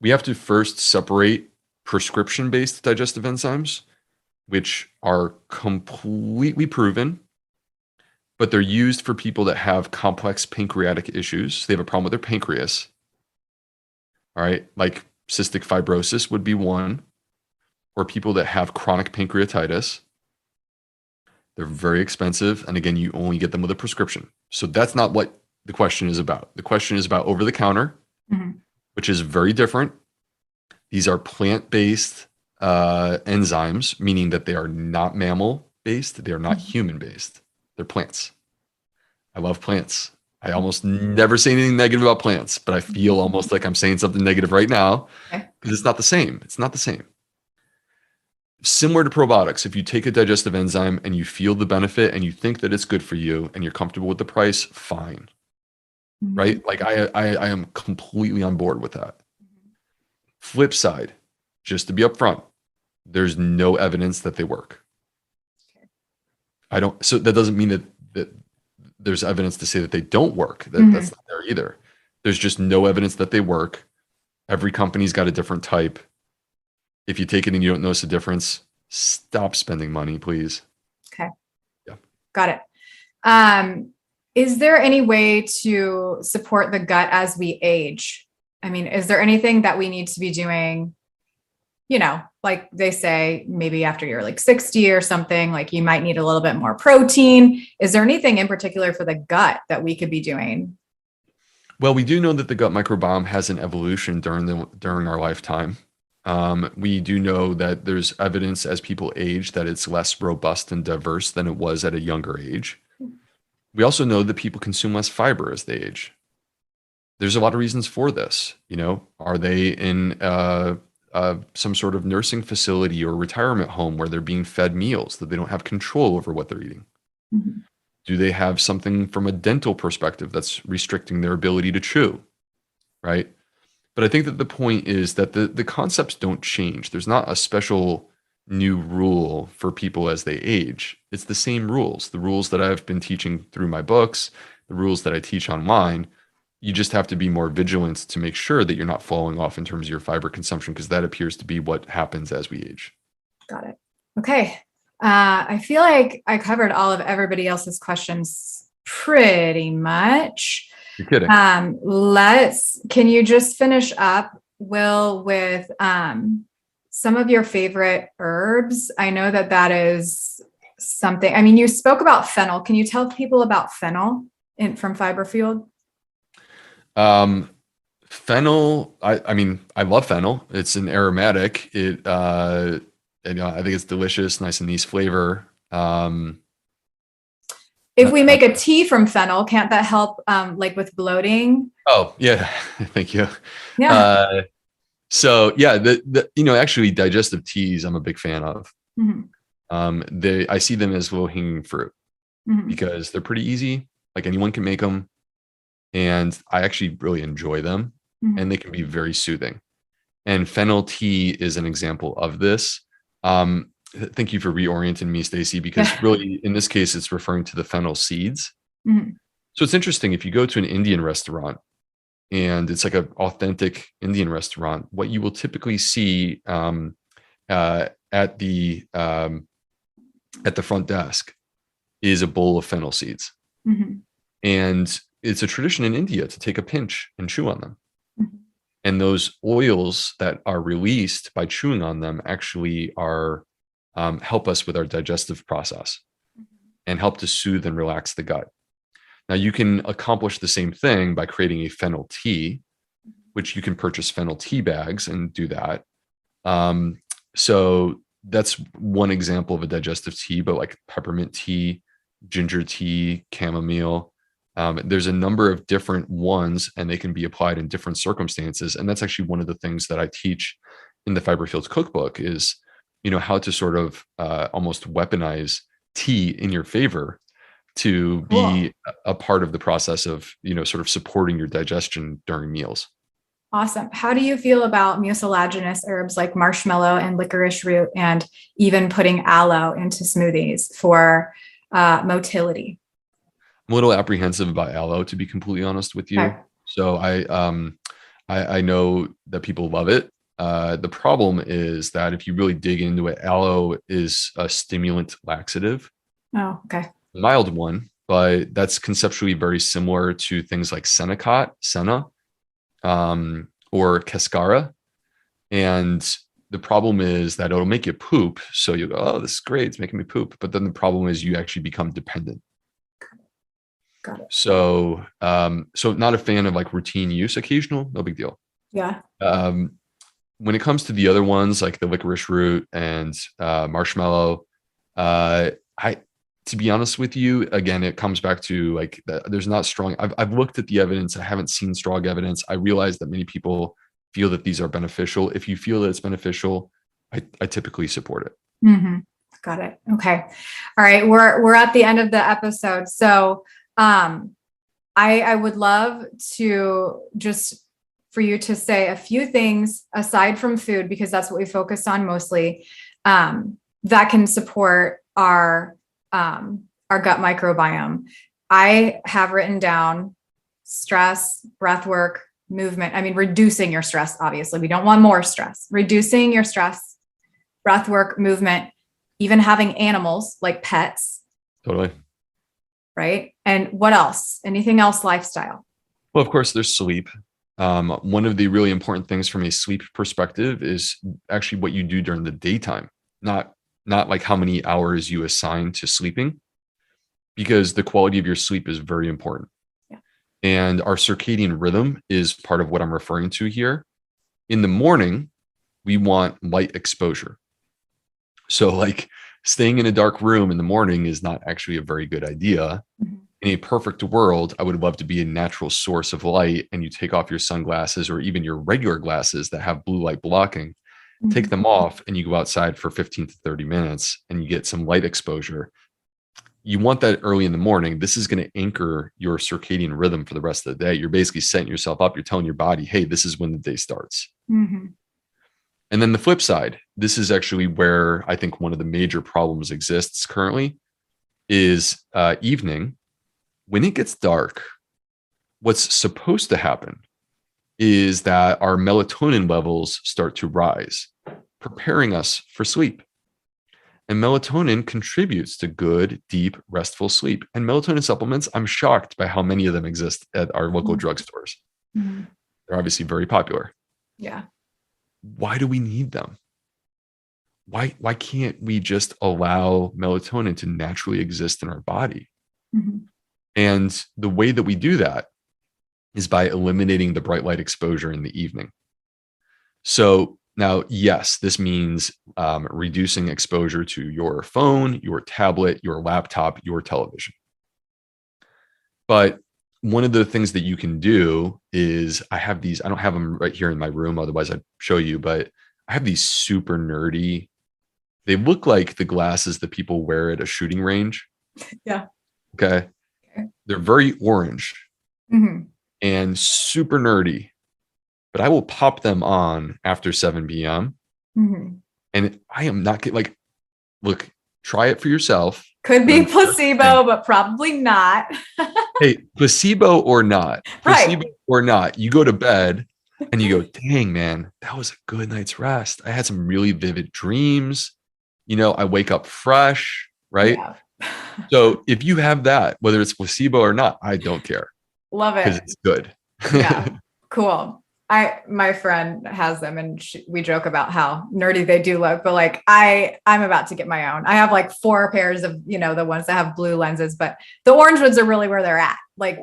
we have to first separate prescription-based digestive enzymes, which are completely proven, but they're used for people that have complex pancreatic issues. They have a problem with their pancreas. All right, like cystic fibrosis would be one, or people that have chronic pancreatitis. They're very expensive. And again, you only get them with a prescription. So that's not what the question is about. The question is about over the counter, Mhm. which is very different. These are plant-based enzymes, meaning that they are not mammal-based. They are not human-based. They're plants. I love plants. I almost never say anything negative about plants, but I feel almost like I'm saying something negative right now because it's not the same. It's not the same. Similar to probiotics, if you take a digestive enzyme and you feel the benefit and you think that it's good for you and you're comfortable with the price, fine. Mhm. Right? Like I am completely on board with that. Flip side, just to be upfront, there's no evidence that they work. So that doesn't mean that there's evidence to say that they don't work. That's not there either. There's just no evidence that they work. Every company's got a different type. If you take it and you don't notice a difference, stop spending money, please. Okay. Yeah. Got it. Is there any way to support the gut as we age? I mean, is there anything that we need to be doing, like they say, maybe after you're like 60 or something, like you might need a little bit more protein. Is there anything in particular for the gut that we could be doing? Well, we do know that the gut microbiome has an evolution during our lifetime. We do know that there's evidence as people age that it's less robust and diverse than it was at a younger age. We also know that people consume less fiber as they age. There's a lot of reasons for this. Are they in some sort of nursing facility or retirement home where they're being fed meals that they don't have control over what they're eating? Mhm. Do they have something from a dental perspective that's restricting their ability to chew? Right? But I think that the point is that the concepts don't change. There's not a special new rule for people as they age. It's the same rules, the rules that I've been teaching through my books, the rules that I teach online. You just have to be more vigilant to make sure that you're not falling off in terms of your fiber consumption, because that appears to be what happens as we age. Got it. Okay. I feel like I covered all of everybody else's questions pretty much. You're kidding. Can you just finish up, Will, with some of your favorite herbs? I know that is something. I mean, you spoke about fennel. Can you tell people about fennel from Fiberfield? Fennel. I love fennel. It's an aromatic. I think it's delicious, nice and nice flavor. If we make a tea from fennel, can't that help like with bloating? Oh, yeah. Thank you. Yeah. So yeah, actually digestive teas I'm a big fan of. Mhm. I see them as low-hanging fruit Mhm. because they're pretty easy. Like anyone can make them. And I actually really enjoy them, Mhm. and they can be very soothing. And fennel tea is an example of this. Thank you for reorienting me, Stacey, because really in this case, it's referring to the fennel seeds. Mhm. So it's interesting if you go to an Indian restaurant and it's like an authentic Indian restaurant, what you will typically see at the front desk is a bowl of fennel seeds. Mhm. And it's a tradition in India to take a pinch and chew on them. Mhm. And those oils that are released by chewing on them actually are help us with our digestive process and help to soothe and relax the gut. Now, you can accomplish the same thing by creating a fennel tea, which you can purchase fennel tea bags and do that. So that's one example of a digestive tea, but like peppermint tea, ginger tea, chamomile. There's a number of different ones, and they can be applied in different circumstances. And that's actually one of the things that I teach in the Fiber Fields Cookbook is, how to sort of almost weaponize tea in your favor to be a part of the process of, sort of supporting your digestion during meals. Awesome. How do you feel about mucilaginous herbs like marshmallow and licorice root, and even putting aloe into smoothies for motility? I'm a little apprehensive about aloe, to be completely honest with you. Okay. So I know that people love it. The problem is that if you really dig into it, aloe is a stimulant laxative. Oh, okay. A mild one, but that's conceptually very similar to things like senna, or cascara. And the problem is that it'll make you poop. So you go, oh, this is great, it's making me poop. But then the problem is you actually become dependent. Got it. So, not a fan of like routine use. Occasional, no big deal. Yeah. When it comes to the other ones, like the licorice root and marshmallow, to be honest with you, again, it comes back to like there's not strong. I've looked at the evidence. I haven't seen strong evidence. I realize that many people feel that these are beneficial. If you feel that it's beneficial, I typically support it. Mm-hmm. Got it. Okay. All right. We're at the end of the episode. So I would love to just for you to say a few things aside from food, because that's what we focus on mostly, that can support our gut microbiome. I have written down stress, breath work, movement. I mean, reducing your stress, obviously. We don't want more stress. Reducing your stress, breath work, movement, even having animals like pets. Totally. Right? And what else? Anything else lifestyle? Well, of course, there's sleep. One of the really important things from a sleep perspective is actually what you do during the daytime, not like how many hours you assign to sleeping, because the quality of your sleep is very important. Yeah. And our circadian rhythm is part of what I'm referring to here. In the morning, we want light exposure. So like staying in a dark room in the morning is not actually a very good idea. Mm-hmm. In a perfect world, I would love to be a natural source of light, and you take off your sunglasses or even your regular glasses that have blue light blocking, Mm-hmm. take them off, and you go outside for 15 to 30 minutes and you get some light exposure. You want that early in the morning. This is going to anchor your circadian rhythm for the rest of the day. You're basically setting yourself up. You're telling your body, hey, this is when the day starts. Mm-hmm. And then the flip side, this is actually where I think one of the major problems exists currently is evening. When it gets dark, what's supposed to happen is that our melatonin levels start to rise, preparing us for sleep. And melatonin contributes to good, deep, restful sleep. And melatonin supplements, I'm shocked by how many of them exist at our local drugstores. Mm-hmm. They're obviously very popular. Yeah. Why do we need them? Why can't we just allow melatonin to naturally exist in our body? Mm-hmm. And the way that we do that is by eliminating the bright light exposure in the evening. So now, yes, this means reducing exposure to your phone, your tablet, your laptop, your television. But one of the things that you can do is I don't have them right here in my room, otherwise I'd show you, but I have these super nerdy, they look like the glasses that people wear at a shooting range. Yeah. Okay. They're very orange. Mm-hmm. And super nerdy, but I will pop them on after 7 p.m. Mm-hmm. And I am not like, look, try it for yourself. Could be placebo, but probably not. Hey, placebo or not, you go to bed and you go, dang, man, that was a good night's rest. I had some really vivid dreams. I wake up fresh, right? Yeah. So if you have that, whether it's placebo or not, I don't care. Love it. Because it's good. Yeah. Cool. My friend has them and we joke about how nerdy they do look, but like I'm about to get my own. I have like 4 pairs of, the ones that have blue lenses, but the orange ones are really where they're at. Like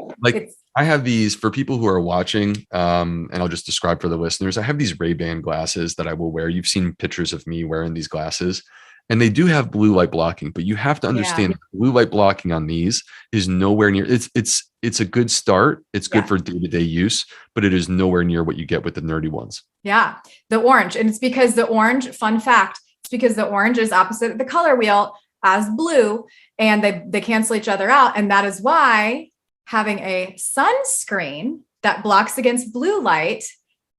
I have these for people who are watching, and I'll just describe for the listeners. I have these Ray-Ban glasses that I will wear. You've seen pictures of me wearing these glasses. And they do have blue light blocking, but you have to understand blue light blocking on these is nowhere near. It's a good start. It's good for day-to-day use, but it is nowhere near what you get with the nerdy ones. Yeah. The orange. And it's because the orange, fun fact, it's because the orange is opposite the color wheel as blue, and they cancel each other out. And that is why having a sunscreen that blocks against blue light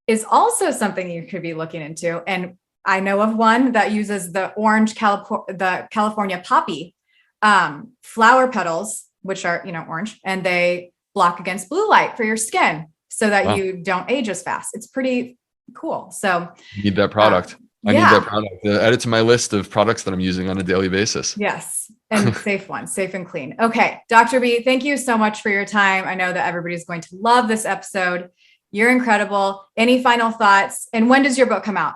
is also something you could be looking into. And I know of one that uses the orange the California poppy flower petals, which are, orange, and they block against blue light for your skin so that you don't age as fast. It's pretty cool. So you need that product. I need that product. Add it to my list of products that I'm using on a daily basis. Yes. And safe ones, safe and clean. Okay. Dr. B, thank you so much for your time. I know that everybody's going to love this episode. You're incredible. Any final thoughts? And when does your book come out?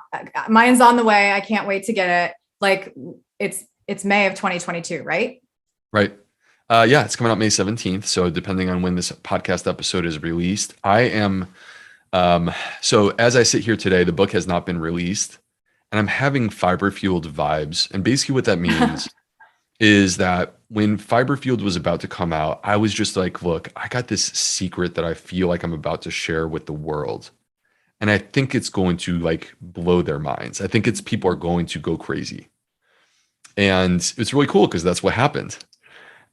Mine's on the way. I can't wait to get it. Like it's May of 2022, right? Right. It's coming out May 17th. So depending on when this podcast episode is released, I am, so as I sit here today, the book has not been released and I'm having fiber fueled vibes. And basically what that means is that when Fiber Fueled was about to come out, I was just like, look, I got this secret that I feel like I'm about to share with the world. And I think it's going to like blow their minds. I think people are going to go crazy. And it's really cool because that's what happened.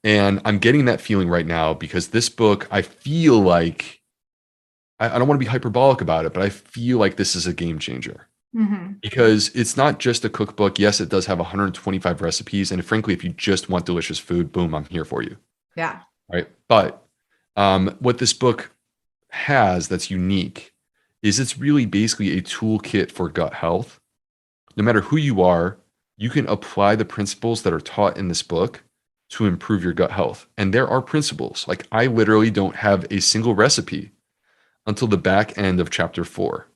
And I'm getting that feeling right now because this book, I feel like, I don't want to be hyperbolic about it, but I feel like this is a game changer. Mm-hmm. Because it's not just a cookbook. Yes, it does have 125 recipes. And frankly, if you just want delicious food, boom, I'm here for you. Yeah. Right. But what this book has that's unique is it's really basically a toolkit for gut health. No matter who you are, you can apply the principles that are taught in this book to improve your gut health. And there are principles. Like I literally don't have a single recipe until the back end of chapter 4.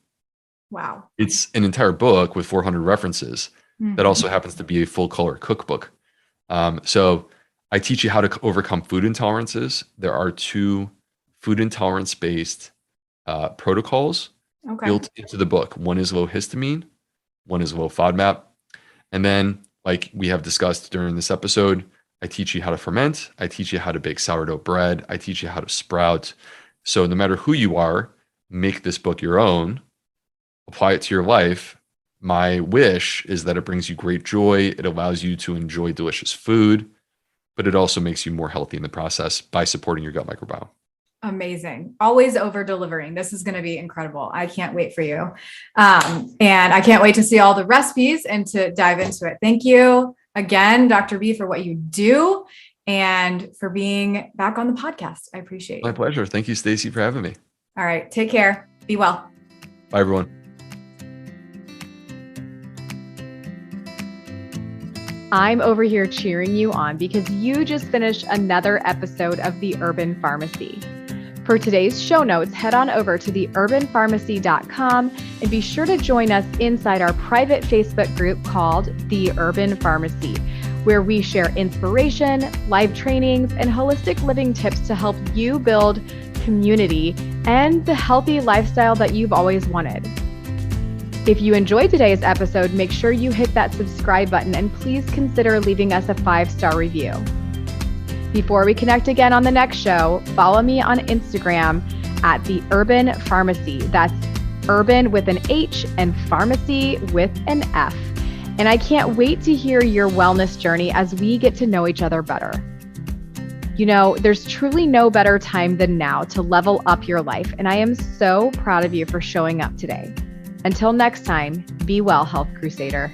Wow. It's an entire book with 400 references that also happens to be a full color cookbook. So I teach you how to overcome food intolerances. There are 2 food intolerance based protocols built into the book. One is low histamine, one is low FODMAP. And then like we have discussed during this episode, I teach you how to ferment. I teach you how to bake sourdough bread. I teach you how to sprout. So no matter who you are, make this book your own. Apply it to your life. My wish is that it brings you great joy. It allows you to enjoy delicious food, but it also makes you more healthy in the process by supporting your gut microbiome. Amazing. Always over delivering. This is going to be incredible. I can't wait for you. And I can't wait to see all the recipes and to dive into it. Thank you again, Dr. B, for what you do and for being back on the podcast. I appreciate it. My pleasure. Thank you, Stacy, for having me. All right. Take care. Be well. Bye, everyone. I'm over here cheering you on because you just finished another episode of The Urban Pharmacy. For today's show notes, head on over to theurbanpharmacy.com and be sure to join us inside our private Facebook group called The Urban Pharmacy, where we share inspiration, live trainings, and holistic living tips to help you build community and the healthy lifestyle that you've always wanted. If you enjoyed today's episode, make sure you hit that subscribe button and please consider leaving us a 5-star review. Before we connect again on the next show, follow me on Instagram at The Urban Pharmacy. That's urban with an H and pharmacy with an F. And I can't wait to hear your wellness journey as we get to know each other better. You know, there's truly no better time than now to level up your life, and I am so proud of you for showing up today. Until next time, be well, Health Crusader.